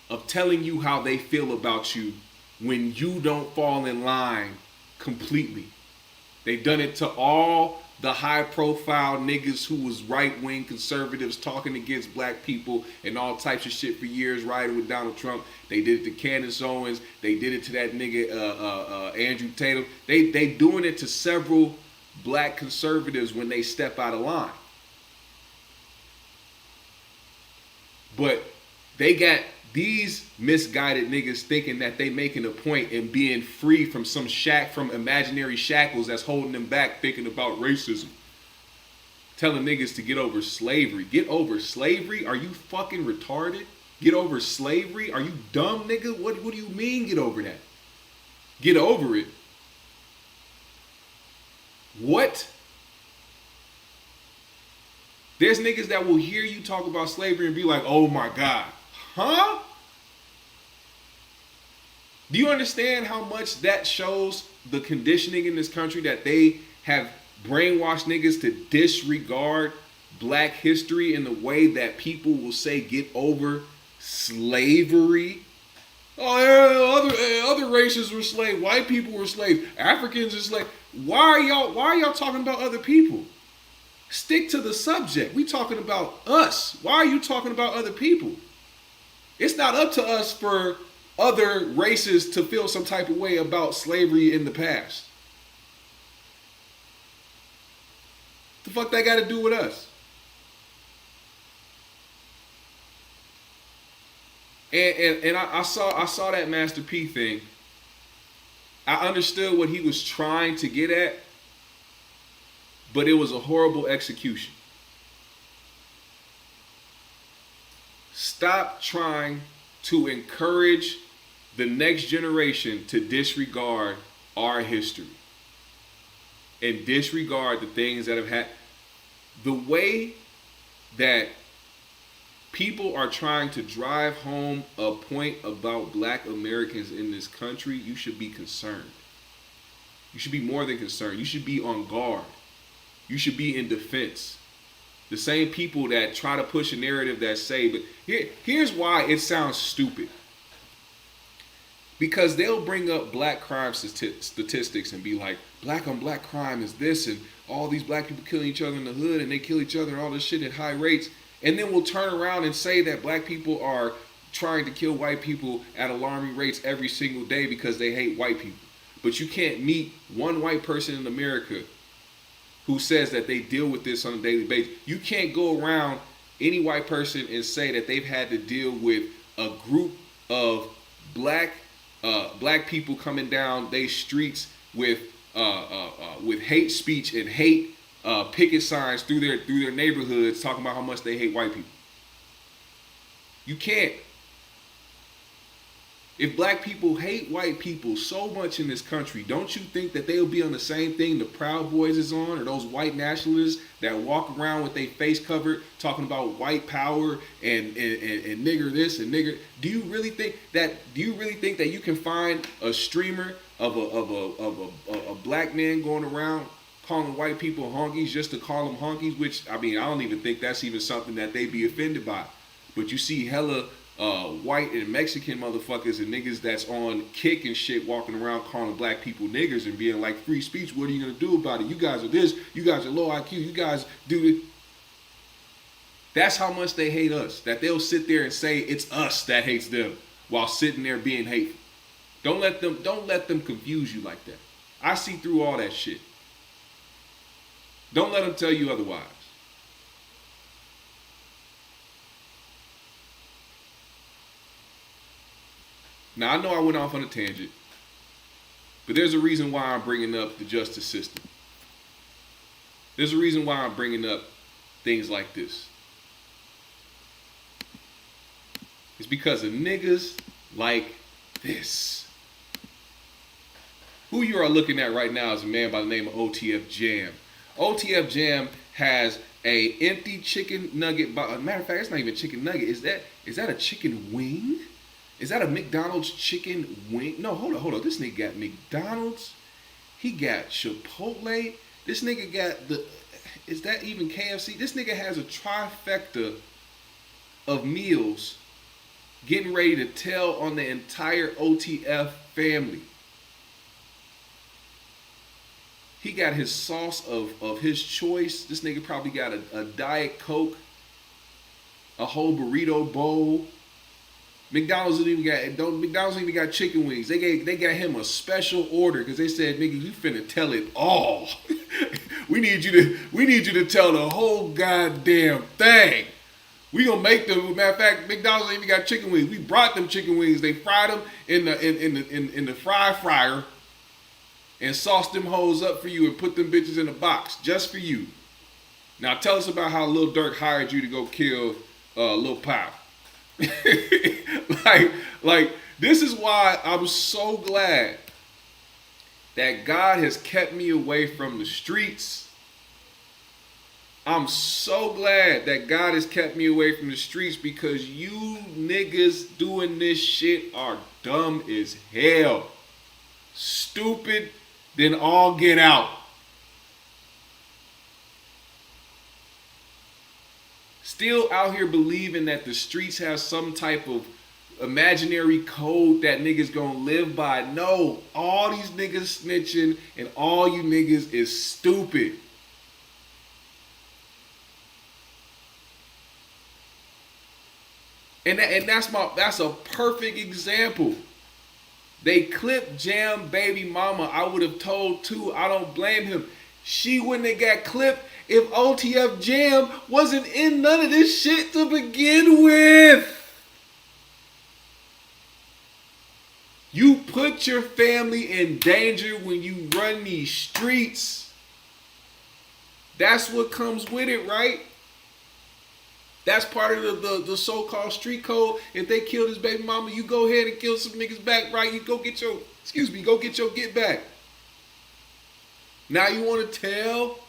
of telling you how they feel about you when you don't fall in line completely. They've done it to all the high-profile niggas who was right-wing conservatives talking against black people and all types of shit for years, riding with Donald Trump. They did it to Candace Owens. They did it to that nigga Andrew Tatum. They doing it to several black conservatives when they step out of line. But they got these misguided niggas thinking that they making a point and being free from some from imaginary shackles that's holding them back, thinking about racism. Telling niggas to get over slavery. Get over slavery? Are you fucking retarded? Get over slavery? Are you dumb, nigga? What do you mean get over that? Get over it? What? There's niggas that will hear you talk about slavery and be like, oh my God. Huh? Do you understand how much that shows the conditioning in this country, that they have brainwashed niggas to disregard black history in the way that people will say get over slavery? Oh, yeah, other races were slaves. White people were slaves. Africans are slaves. Why are y'all talking about other people? Stick to the subject. We talking about us. Why are you talking about other people? It's not up to us for other races to feel some type of way about slavery in the past. The fuck that got to do with us? And I saw that Master P thing. I understood what he was trying to get at, but it was a horrible execution. Stop trying to encourage the next generation to disregard our history and disregard the things that have happened. The way that people are trying to drive home a point about black Americans in this country, you should be concerned. You should be more than concerned. You should be on guard. You should be in defense. The same people that try to push a narrative that say, but here's why it sounds stupid. Because they'll bring up black crime statistics and be like, black on black crime is this, and all these black people killing each other in the hood, and they kill each other and all this shit at high rates. And then we'll turn around and say that black people are trying to kill white people at alarming rates every single day because they hate white people. But you can't meet one white person in America who says that they deal with this on a daily basis. You can't go around any white person and say that they've had to deal with a group of black people coming down they streets with hate speech and hate picket signs through their neighborhoods talking about how much they hate white people. You can't. If black people hate white people so much in this country, don't you think that they'll be on the same thing the Proud Boys is on, or those white nationalists that walk around with their face covered talking about white power and nigger this and nigger? Do you really think that you can find a streamer of a black man going around calling white people honkies just to call them honkies? Which, I mean, I don't even think that's even something that they'd be offended by. But you see hella white and Mexican motherfuckers and niggas that's on kick and shit walking around calling black people niggers and being like, free speech, what are you gonna do about it? You guys are this, you guys are low IQ, you guys do this. That's how much they hate us. That they'll sit there and say it's us that hates them while sitting there being hateful. Don't let them confuse you like that. I see through all that shit. Don't let them tell you otherwise. Now, I know I went off on a tangent, but there's a reason why I'm bringing up the justice system. There's a reason why I'm bringing up things like this. It's because of niggas like this. Who you are looking at right now is a man by the name of OTF Jam. OTF Jam has a empty chicken nugget. Matter of fact, it's not even a chicken nugget. Is that a chicken wing? Is that a McDonald's chicken wing? No, hold on. This nigga got McDonald's. He got Chipotle. This nigga got is that even KFC? This nigga has a trifecta of meals getting ready to tell on the entire OTF family. He got his sauce of his choice. This nigga probably got a Diet Coke, a whole burrito bowl. McDonald's don't even got chicken wings. They got him a special order because they said, nigga, you finna tell it all. we need you to tell the whole goddamn thing. We gonna make them. Matter of fact, McDonald's ain't even got chicken wings. We brought them chicken wings. They fried them in the fryer and sauced them hoes up for you and put them bitches in a box just for you. Now tell us about how Lil Durk hired you to go kill Lil Pop. like this is why I'm so glad that God has kept me away from the streets. I'm so glad that God has kept me away from the streets because you niggas doing this shit are dumb as hell. Stupid than all get out. Still out here believing that the streets have some type of imaginary code that niggas gonna live by. No, all these niggas snitching and all you niggas is stupid. And that's a perfect example. They clipped Jam baby mama. I would have told too. I don't blame him. She wouldn't have got clipped if OTF Jam wasn't in none of this shit to begin with. You put your family in danger when you run these streets. That's what comes with it, right? That's part of the so-called street code. If they kill this baby mama, you go ahead and kill some niggas back, right? You go get your get back. Now you want to tell?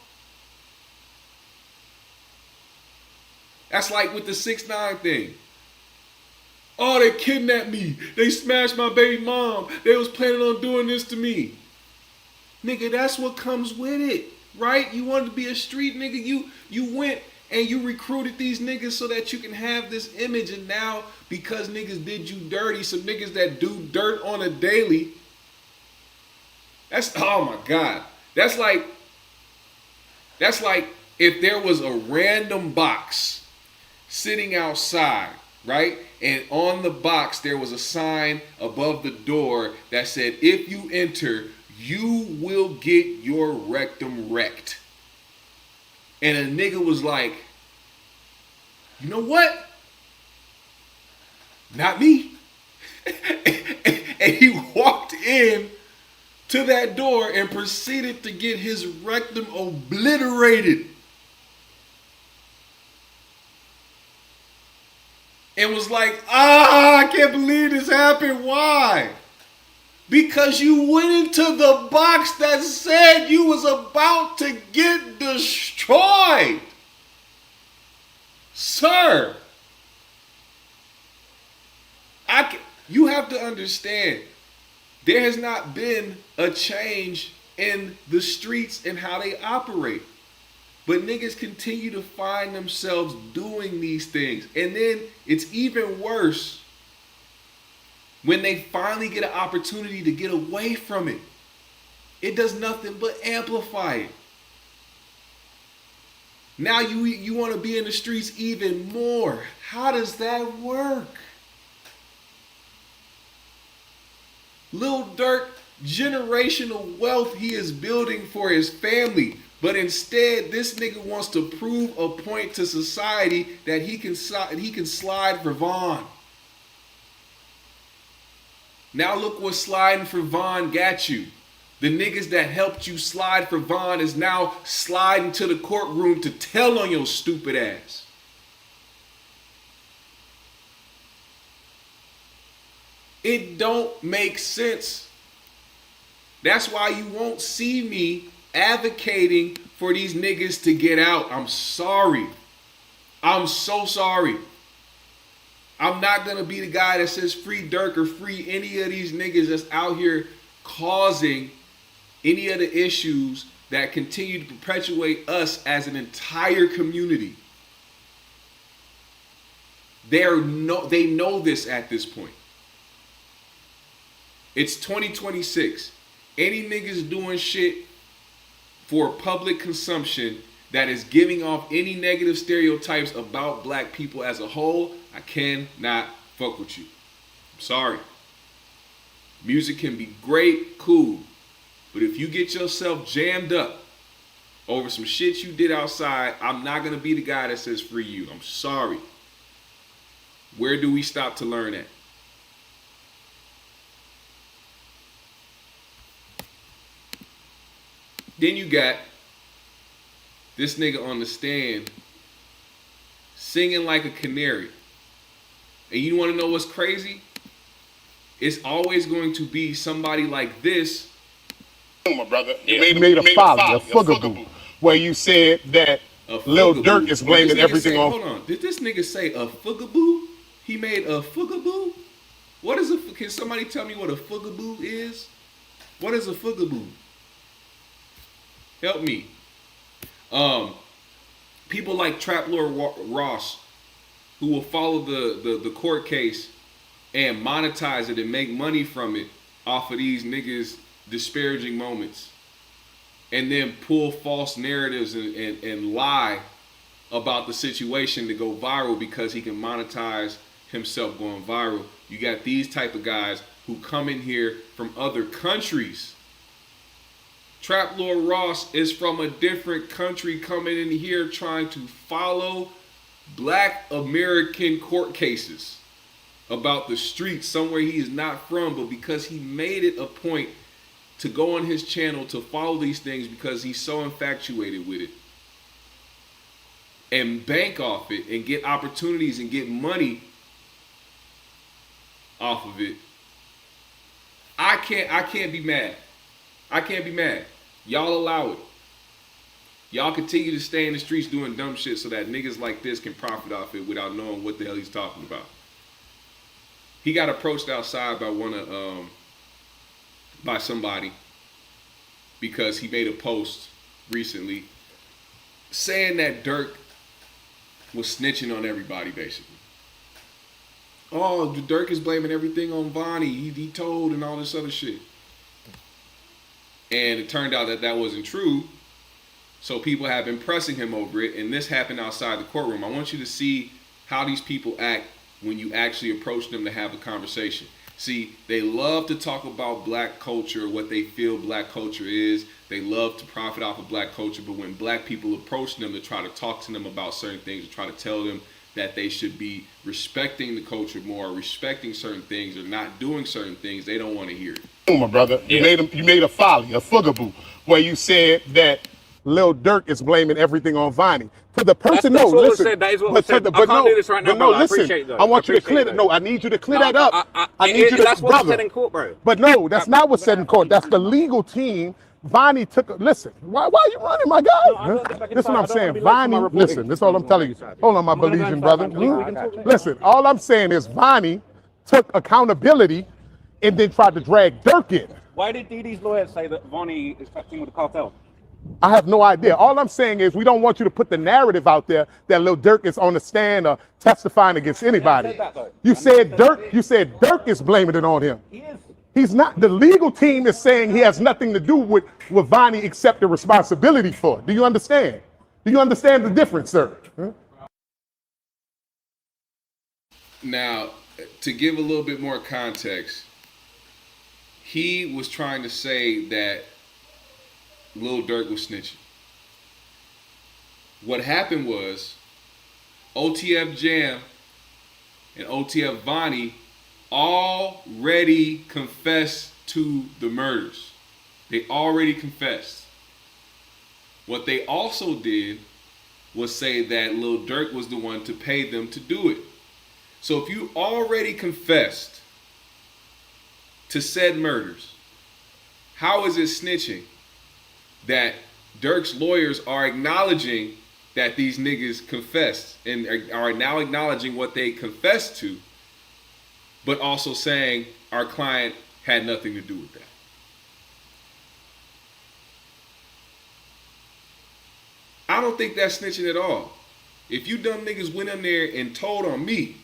That's like with the 6ix9ine thing. Oh, they kidnapped me. They smashed my baby mom. They was planning on doing this to me. Nigga, that's what comes with it, right? You wanted to be a street nigga. You went and you recruited these niggas so that you can have this image. And now, because niggas did you dirty, some niggas that do dirt on a daily, oh my God. That's like if there was a random box sitting outside, right? And on the box, there was a sign above the door that said, if you enter, you will get your rectum wrecked. And a nigga was like, you know what? Not me. And he walked in to that door and proceeded to get his rectum obliterated. And was like, I can't believe this happened. Why? Because you went into the box that said you was about to get destroyed. Sir, you have to understand, there has not been a change in the streets and how they operate. But niggas continue to find themselves doing these things. And then it's even worse when they finally get an opportunity to get away from it. It does nothing but amplify it. Now you want to be in the streets even more. How does that work? Lil Durk, generational wealth he is building for his family. But instead, this nigga wants to prove a point to society that he can slide for Vaughn. Now look what sliding for Vaughn got you. The niggas that helped you slide for Vaughn is now sliding to the courtroom to tell on your stupid ass. It don't make sense. That's why you won't see me advocating for these niggas to get out. I'm sorry. I'm so sorry. I'm not going to be the guy that says free Durk or free any of these niggas that's out here causing any of the issues that continue to perpetuate us as an entire community. They know this at this point. It's 2026. Any niggas doing shit for public consumption that is giving off any negative stereotypes about black people as a whole, I cannot fuck with you. I'm sorry. Music can be great, cool. But if you get yourself jammed up over some shit you did outside, I'm not going to be the guy that says free you. I'm sorry. Where do we stop to learn at? Then you got this nigga on the stand singing like a canary. And you want to know what's crazy? It's always going to be somebody like this. My brother, you made a folly, a fugaboo, where you said that Lil Durk is blaming everything on. Hold on, did this nigga say a fugaboo? He made a fugaboo? What is a? Can somebody tell me what a fugaboo is? What is a fugaboo? Help me. People like Trap Lord Ross, who will follow the court case and monetize it and make money from it off of these niggas' disparaging moments, and then pull false narratives and lie about the situation to go viral because he can monetize himself going viral. You got these type of guys who come in here from other countries. Trap Lord Ross is from a different country coming in here trying to follow black American court cases about the streets somewhere he is not from, but because he made it a point to go on his channel to follow these things because he's so infatuated with it and bank off it and get opportunities and get money off of it. I can't be mad. I can't be mad. Y'all allow it. Y'all continue to stay in the streets doing dumb shit so that niggas like this can profit off it without knowing what the hell he's talking about. He got approached outside by somebody because he made a post recently saying that Durk was snitching on everybody, basically. Oh, Durk is blaming everything on Vonnie. He told and all this other shit. And it turned out that that wasn't true. So people have been pressing him over it. And this happened outside the courtroom. I want you to see how these people act when you actually approach them to have a conversation. See, they love to talk about black culture, what they feel black culture is. They love to profit off of black culture. But when black people approach them to try to talk to them about certain things, to try to tell them that they should be respecting the culture more, respecting certain things, or not doing certain things, they don't want to hear it. Oh, my brother, you made a folly, a fugaboo, where you said that Lil Durk is blaming everything on Vonnie. For the person, no, listen. Listen. I want you to clear it. No, I need you to clear that up. I need you to, that's what's said in court, bro. But no, that's not what's said in court. That's the legal team. Vonnie took. Listen, why are you running, my guy? This is what I'm saying. Vonnie, listen. This is all I'm telling you. Hold on, my Belizean brother. Listen, all I'm saying is Vonnie took accountability and then tried to drag Durk in. Why did DD's lawyers say that Vonnie is touching with the cartel? I have no idea. All I'm saying is we don't want you to put the narrative out there that Lil Durk is on the stand or testifying against anybody. You said Durk is blaming it on him. He is. He's not. The legal team is saying he has nothing to do with Vonnie except the responsibility for it. Do you understand? Do you understand the difference, sir? Huh? Now, to give a little bit more context, he was trying to say that Lil Durk was snitching. What happened was OTF Jam and OTF Vonnie already confessed to the murders. They already confessed. What they also did was say that Lil Durk was the one to pay them to do it. So if you already confessed to said murders, how is it snitching that Durk's lawyers are acknowledging that these niggas confessed and are now acknowledging what they confessed to, but also saying our client had nothing to do with that? I don't think that's snitching at all. If you dumb niggas went in there and told on me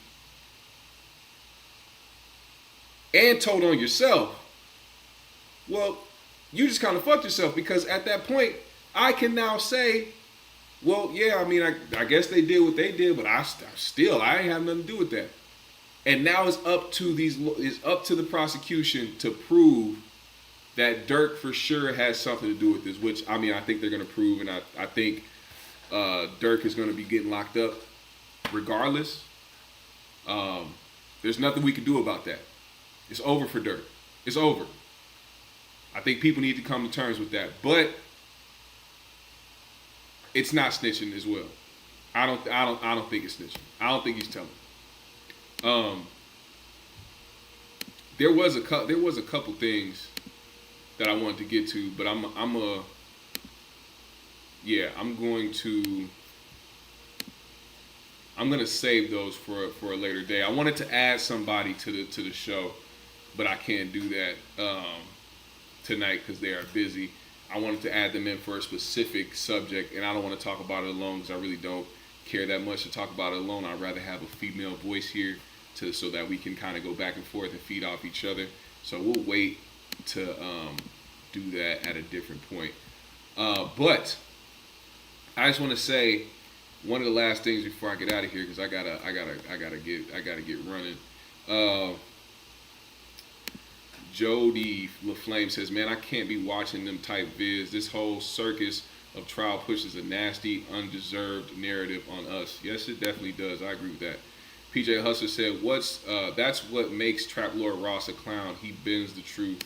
and told on yourself, well, you just kind of fucked yourself, because at that point, I can now say, well, yeah, I mean, I guess they did what they did, but I ain't have nothing to do with that. And now it's up to the prosecution to prove that Durk for sure has something to do with this, which, I mean, I think they're going to prove, and I think Durk is going to be getting locked up regardless. There's nothing we can do about that. It's over for Durk. It's over. I think people need to come to terms with that, but it's not snitching as well. I don't think it's snitching. I don't think he's telling. There was a couple things that I wanted to get to, but I'm gonna save those for a later day. I wanted to add somebody to the show, but I can't do that tonight because they are busy. I wanted to add them in for a specific subject, and I don't want to talk about it alone because I really don't care that much to talk about it alone. I'd rather have a female voice here so that we can kind of go back and forth and feed off each other. So we'll wait to do that at a different point. But I just want to say one of the last things before I get out of here, because I gotta get running. Jody LaFlame says, man, I can't be watching them type vids. This whole circus of trial pushes a nasty, undeserved narrative on us. Yes, it definitely does. I agree with that. PJ Hustler said, that's what makes Trap Lord Ross a clown. He bends the truth.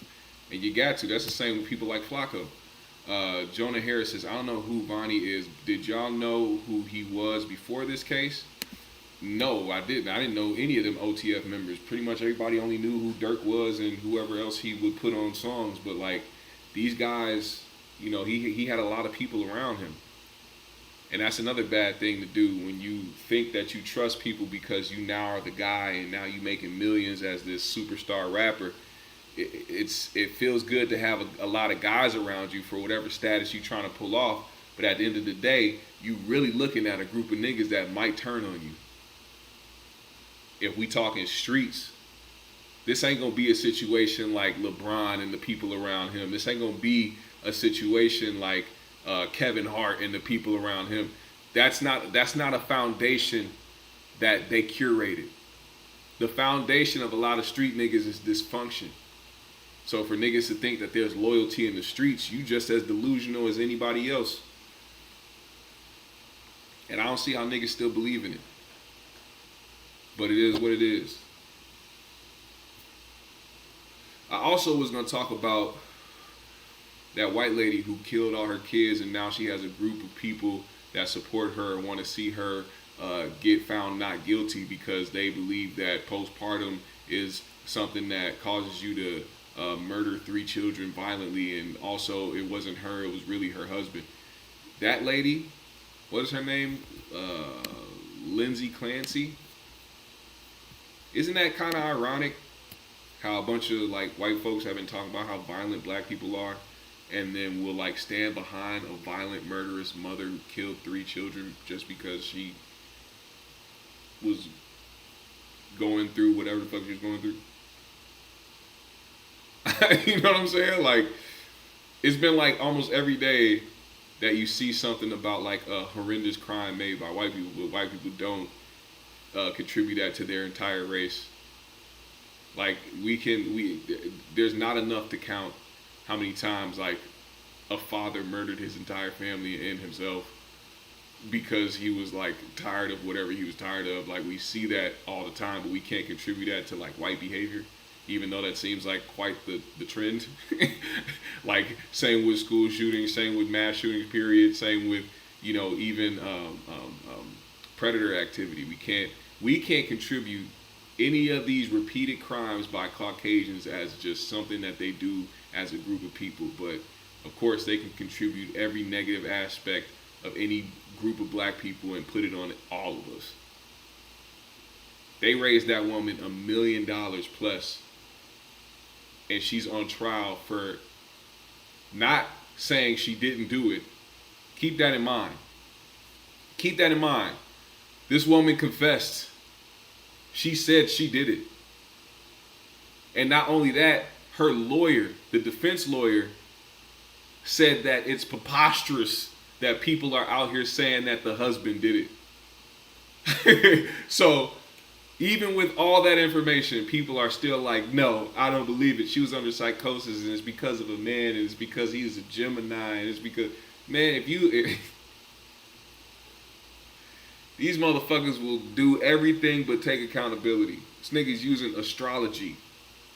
And you got to. That's the same with people like Flakko. Jonah Harris says, I don't know who Vonnie is. Did y'all know who he was before this case? No, I didn't. I didn't know any of them OTF members. Pretty much everybody only knew who Durk was and whoever else he would put on songs. But like these guys, you know, he had a lot of people around him. And that's another bad thing to do when you think that you trust people because you now are the guy and now you making millions as this superstar rapper. It feels good to have a lot of guys around you for whatever status you're trying to pull off. But at the end of the day, you really looking at a group of niggas that might turn on you. If we talking streets, this ain't gonna be a situation like LeBron and the people around him. This ain't gonna be a situation like Kevin Hart and the people around him. That's not a foundation that they curated. The foundation of a lot of street niggas is dysfunction. So for niggas to think that there's loyalty in the streets, you just as delusional as anybody else. And I don't see how niggas still believe in it. But it is what it is. I also was going to talk about that white lady who killed all her kids, and now she has a group of people that support her and want to see her get found not guilty because they believe that postpartum is something that causes you to murder 3 children violently, and also it wasn't her, it was really her husband. That lady, what is her name? Lindsay Clancy. Isn't that kind of ironic how a bunch of like white folks have been talking about how violent black people are, and then will like stand behind a violent murderous mother who killed 3 children just because she was going through whatever the fuck she was going through? You know what I'm saying? Like, it's been like almost every day that you see something about like a horrendous crime made by white people, but white people don't contribute that to their entire race. Like there's not enough to count how many times like a father murdered his entire family and himself because he was like tired of whatever he was tired of. Like we see that all the time, but we can't contribute that to like white behavior, even though that seems like quite the trend. Like same with school shootings, same with mass shootings, period, same with, you know, even predator activity. We can't contribute any of these repeated crimes by Caucasians as just something that they do as a group of people. But of course they can contribute every negative aspect of any group of black people and put it on all of us. They raised that woman $1 million plus, and she's on trial for not saying she didn't do it. Keep that in mind. Keep that in mind. This woman confessed. She said she did it. And not only that, her lawyer, the defense lawyer, said that it's preposterous that people are out here saying that the husband did it. So even with all that information, people are still like, no, I don't believe it. She was under psychosis, and it's because of a man, and it's because he's a Gemini, and it's because, man, these motherfuckers will do everything but take accountability. This nigga's using astrology.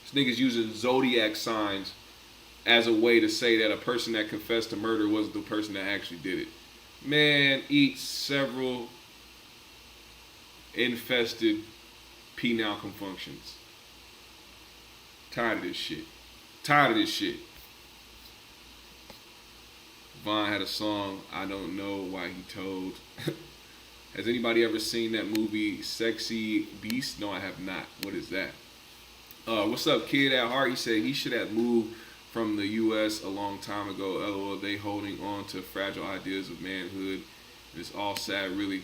This nigga's using zodiac signs as a way to say that a person that confessed to murder wasn't the person that actually did it. Man, eat several infested penile confunctions. Tired of this shit. Tired of this shit. Vaughn had a song, I Don't Know Why He Told. Has anybody ever seen that movie, Sexy Beast? No, I have not. What is that? What's up, Kid at Heart? He said he should have moved from the U.S. a long time ago. LOL, they holding on to fragile ideas of manhood. It's all sad, really.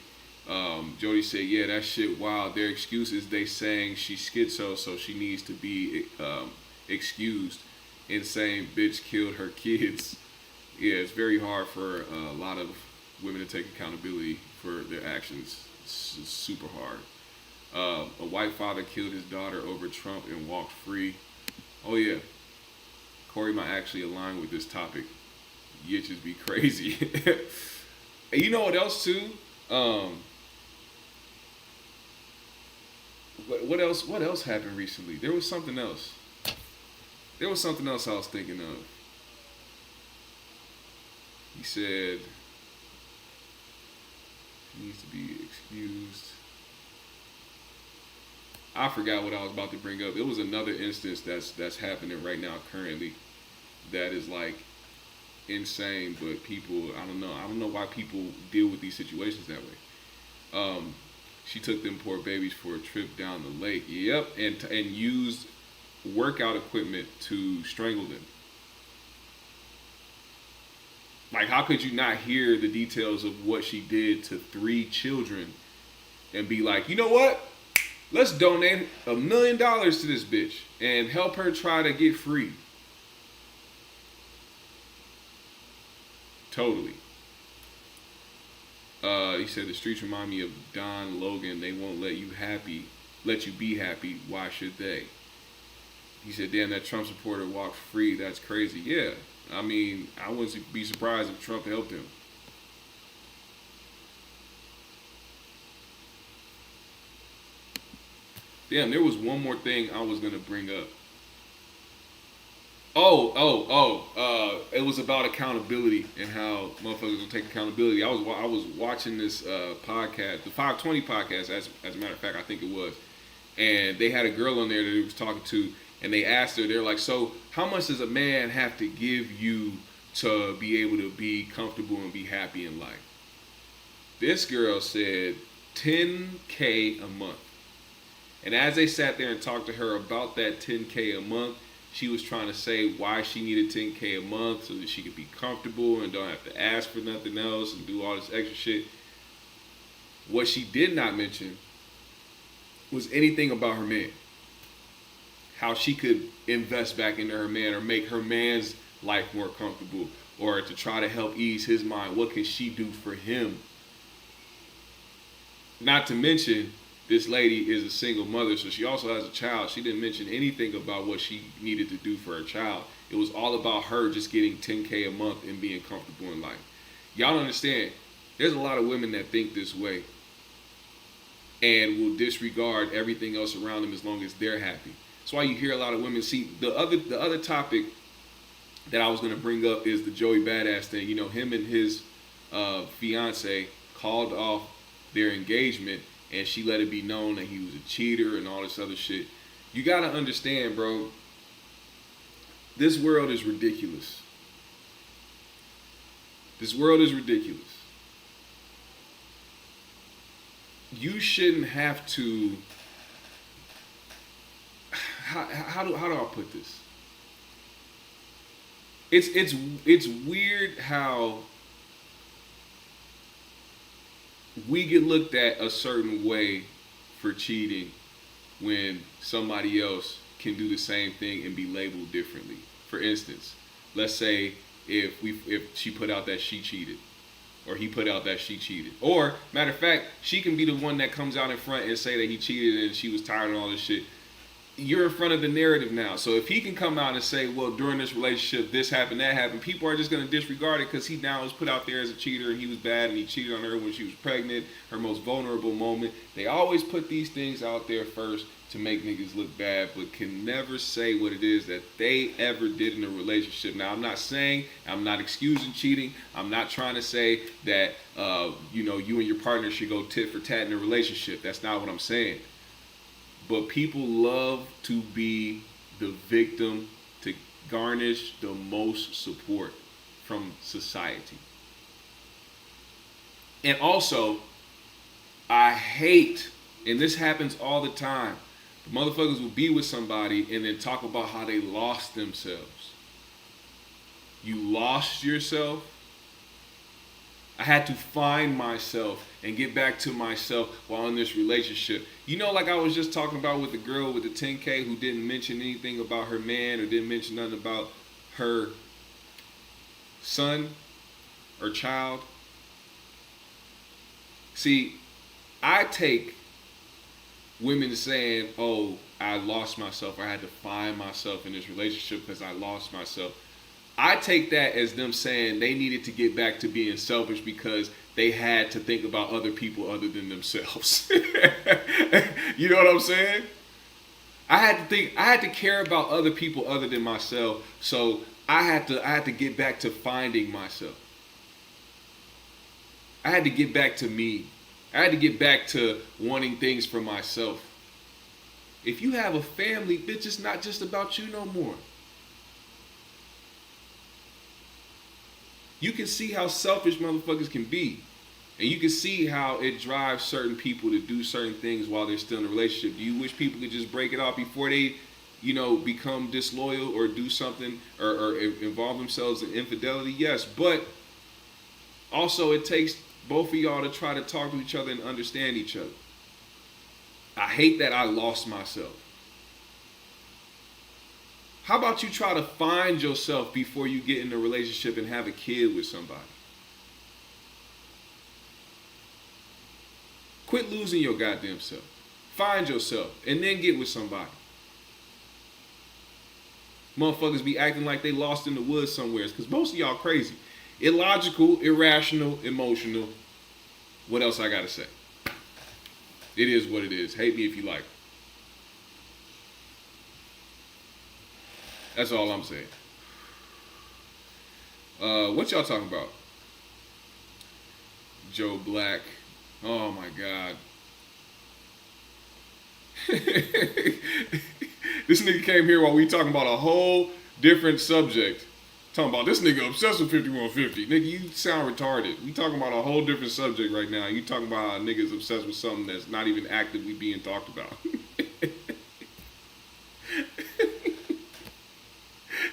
Jody said, yeah, that shit wild. Their excuse is they saying she's schizo, so she needs to be excused. Insane bitch killed her kids. Yeah, it's very hard for a lot of women to take accountability for their actions. It's super hard. A white father killed his daughter over Trump and walked free. Oh yeah. Corey might actually align with this topic. Yitches be crazy. And you know what else too? What else happened recently? There was something else. I was thinking of. He said he needs to be excused. I forgot what I was about to bring up. It was another instance that's happening right now currently that is like insane, but people, I don't know why people deal with these situations that way. She took them poor babies for a trip down the lake. Yep, and used workout equipment to strangle them. Like, how could you not hear the details of what she did to 3 children and be like, you know what? Let's donate $1 million to this bitch and help her try to get free. Totally. He said the streets remind me of Don Logan. They won't let you be happy. Why should they? He said, damn, that Trump supporter walked free. That's crazy. Yeah. I mean, I wouldn't be surprised if Trump helped him. Damn, there was one more thing I was going to bring up. It was about accountability and how motherfuckers will take accountability. I was watching this podcast, the 520 podcast, as a matter of fact, I think it was. And they had a girl on there that he was talking to, and they asked her, they're like, so how much does a man have to give you to be able to be comfortable and be happy in life? This girl said $10K a month. And as they sat there and talked to her about that $10K a month, she was trying to say why she needed $10K a month so that she could be comfortable and don't have to ask for nothing else and do all this extra shit. What she did not mention was anything about her man. How she could invest back into her man or make her man's life more comfortable or to try to help ease his mind. What can she do for him? Not to mention, this lady is a single mother, so she also has a child. She didn't mention anything about what she needed to do for her child. It was all about her just getting $10K a month and being comfortable in life. Y'all don't understand. There's a lot of women that think this way and will disregard everything else around them as long as they're happy. That's why you hear a lot of women. See, the other topic that I was going to bring up is the Joey Badass thing. You know, him and his fiance called off their engagement, and she let it be known that he was a cheater and all this other shit. You got to understand, bro, this world is ridiculous. This world is ridiculous. You shouldn't have to, how do I put this? It's weird how we get looked at a certain way for cheating when somebody else can do the same thing and be labeled differently. For instance, let's say if she put out that she cheated, or he put out that she cheated, or matter of fact, she can be the one that comes out in front and say that he cheated and she was tired of all this shit. You're in front of the narrative now. So if he can come out and say, well, during this relationship, this happened, that happened, people are just going to disregard it because he now was put out there as a cheater and he was bad and he cheated on her when she was pregnant, her most vulnerable moment. They always put these things out there first to make niggas look bad, but can never say what it is that they ever did in a relationship. Now, I'm not saying, I'm not excusing cheating. I'm not trying to say that, you and your partner should go tit for tat in a relationship. That's not what I'm saying. But people love to be the victim to garnish the most support from society. And also, I hate, and this happens all the time, the motherfuckers will be with somebody and then talk about how they lost themselves. You lost yourself? I had to find myself and get back to myself while in this relationship. You know, like I was just talking about with the girl with the 10K who didn't mention anything about her man or didn't mention nothing about her son or child. See, I take women saying, oh, I lost myself, or I had to find myself in this relationship because I lost myself. I take that as them saying they needed to get back to being selfish because they had to think about other people other than themselves. You know what I'm saying? I had to care about other people other than myself, so I had to get back to finding myself. I had to get back to me. I had to get back to wanting things for myself. If you have a family, bitch, it's not just about you no more. You can see how selfish motherfuckers can be. And you can see how it drives certain people to do certain things while they're still in a relationship. Do you wish people could just break it off before they, become disloyal or do something or involve themselves in infidelity? Yes, but also it takes both of y'all to try to talk to each other and understand each other. I hate that I lost myself. How about you try to find yourself before you get in a relationship and have a kid with somebody? Quit losing your goddamn self. Find yourself and then get with somebody. Motherfuckers be acting like they lost in the woods somewhere because most of y'all crazy. Illogical, irrational, emotional. What else I gotta say? It is what it is. Hate me if you like. That's all I'm saying. What y'all talking about? Joe Black. Oh my God. This nigga came here while we talking about a whole different subject. Talking about this nigga obsessed with 5150. Nigga, you sound retarded. We talking about a whole different subject right now. You talking about how niggas obsessed with something that's not even actively being talked about.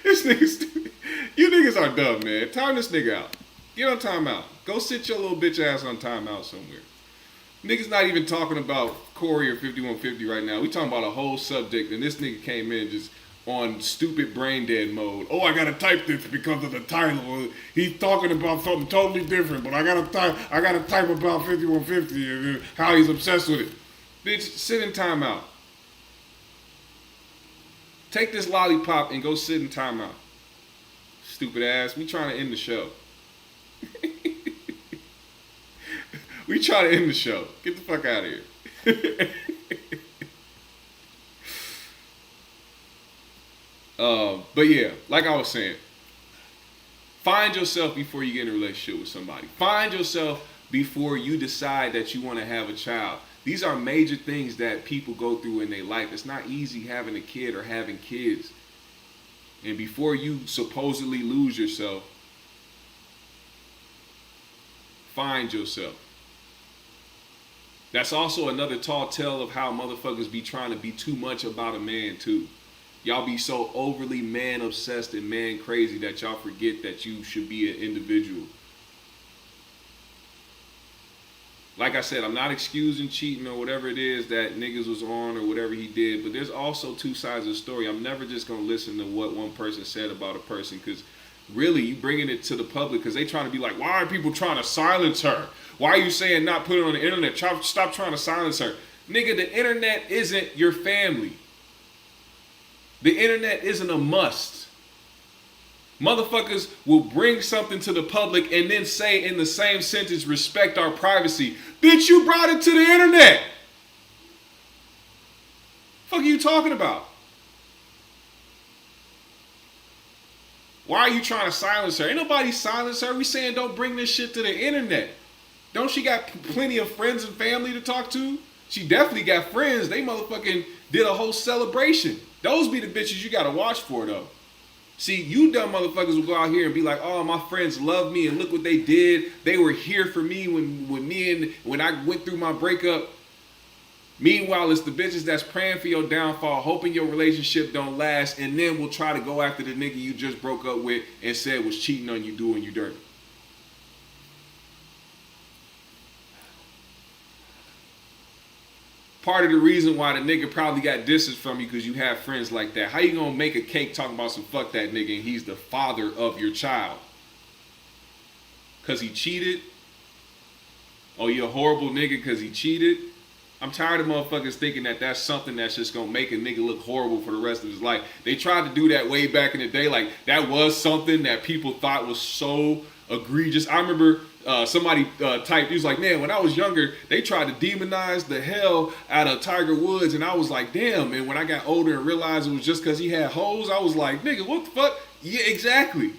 This nigga stupid. You niggas are dumb, man. Time this nigga out. Get on timeout. Go sit your little bitch ass on timeout somewhere. Niggas not even talking about Corey or 5150 right now. We talking about a whole subject, and this nigga came in just on stupid brain dead mode. Oh, I gotta type this because of the title. He's talking about something totally different, but I gotta type about 5150 and how he's obsessed with it. Bitch, sit in timeout. Take this lollipop and go sit in timeout. Stupid ass. We trying to end the show. We try to end the show. Get the fuck out of here. But yeah, like I was saying, find yourself before you get in a relationship with somebody. Find yourself before you decide that you want to have a child. These are major things that people go through in their life. It's not easy having a kid or having kids. And before you supposedly lose yourself, find yourself. That's also another tall tale of how motherfuckers be trying to be too much about a man too. Y'all be so overly man obsessed and man crazy that y'all forget that you should be an individual. Like I said, I'm not excusing cheating or whatever it is that niggas was on or whatever he did, but there's also two sides of the story. I'm never just going to listen to what one person said about a person, because really you bringing it to the public because they trying to be like, why are people trying to silence her? Why are you saying not put it on the internet? Stop trying to silence her. Nigga, the internet isn't your family. The internet isn't a must. Motherfuckers will bring something to the public and then say in the same sentence, respect our privacy. Bitch, you brought it to the internet. Fuck are you talking about? Why are you trying to silence her? Ain't nobody silence her. We saying don't bring this shit to the internet. Don't she got plenty of friends and family to talk to? She definitely got friends. They motherfucking did a whole celebration. Those be the bitches you gotta watch for though. See, you dumb motherfuckers will go out here and be like, oh, my friends love me and look what they did. They were here for me when I went through my breakup. Meanwhile, it's the bitches that's praying for your downfall, hoping your relationship don't last, and then will try to go after the nigga you just broke up with and said was cheating on you, doing you dirty. Part of the reason why the nigga probably got distance from you because you have friends like that. How you gonna make a cake talking about some fuck that nigga and he's the father of your child? Because he cheated? Oh, you a horrible nigga because he cheated? I'm tired of motherfuckers thinking that that's something that's just gonna make a nigga look horrible for the rest of his life. They tried to do that way back in the day. Like, that was something that people thought was so egregious. I remember somebody typed, he was like, man, when I was younger, they tried to demonize the hell out of Tiger Woods, and I was like, damn. And when I got older and realized it was just because he had hoes, I was like, nigga, what the fuck? Yeah, exactly.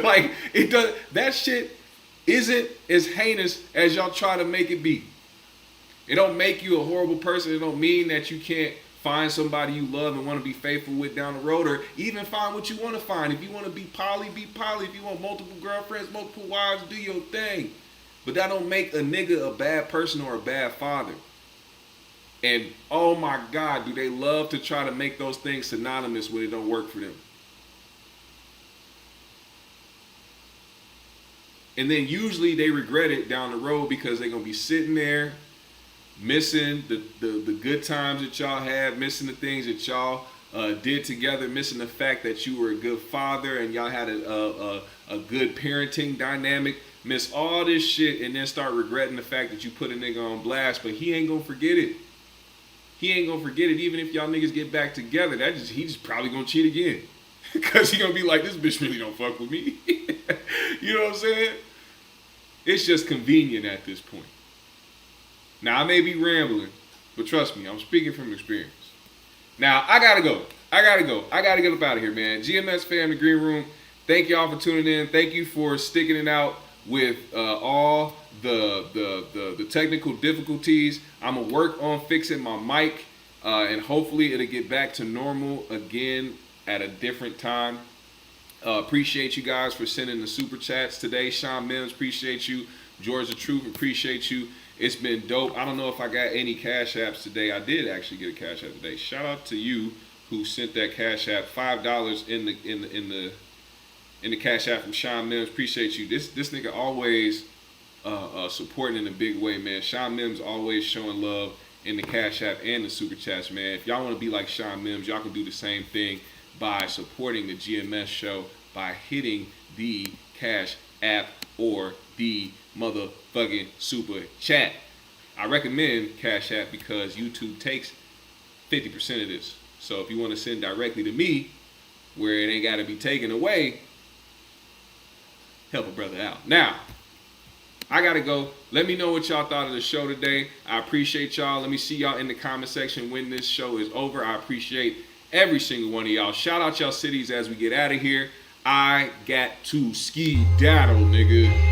Like, it does. That shit isn't as heinous as y'all try to make it be. It don't make you a horrible person. It don't mean that you can't find somebody you love and want to be faithful with down the road, or even find what you want to find. If you want to be poly, be poly. If you want multiple girlfriends, multiple wives, do your thing. But that don't make a nigga a bad person or a bad father. And oh my God, do they love to try to make those things synonymous when it don't work for them. And then usually they regret it down the road because they're going to be sitting there missing the good times that y'all had, missing the things that y'all did together, missing the fact that you were a good father and y'all had a good parenting dynamic, miss all this shit and then start regretting the fact that you put a nigga on blast, but he ain't gonna forget it. He ain't gonna forget it even if y'all niggas get back together. He just probably gonna cheat again. Cause he gonna be like, this bitch really don't fuck with me. You know what I'm saying? It's just convenient at this point. Now, I may be rambling, but trust me, I'm speaking from experience. Now, I gotta go. I gotta get up out of here, man. GMS fam, the Green Room, thank y'all for tuning in. Thank you for sticking it out with all the technical difficulties. I'm gonna work on fixing my mic, and hopefully it'll get back to normal again at a different time. Appreciate you guys for sending the super chats today. Sean Mims, appreciate you. George the Truth, appreciate you. It's been dope. I don't know if I got any cash apps today. I did actually get a cash app today. Shout out to you who sent that cash app. $5 in the cash app from Sean Mims. Appreciate you. This nigga always supporting in a big way, man. Sean Mims always showing love in the cash app and the super chats, man. If y'all want to be like Sean Mims, y'all can do the same thing. by supporting the GMS show by hitting the Cash App or the motherfucking Super Chat. I recommend Cash App because YouTube takes 50% of this. So if you want to send directly to me, where it ain't got to be taken away, help a brother out. Now, I got to go. Let me know what y'all thought of the show today. I appreciate y'all. Let me see y'all in the comment section when this show is over. I appreciate every single one of y'all. Shout out y'all cities as we get out of here. I got to ski-daddle, nigga.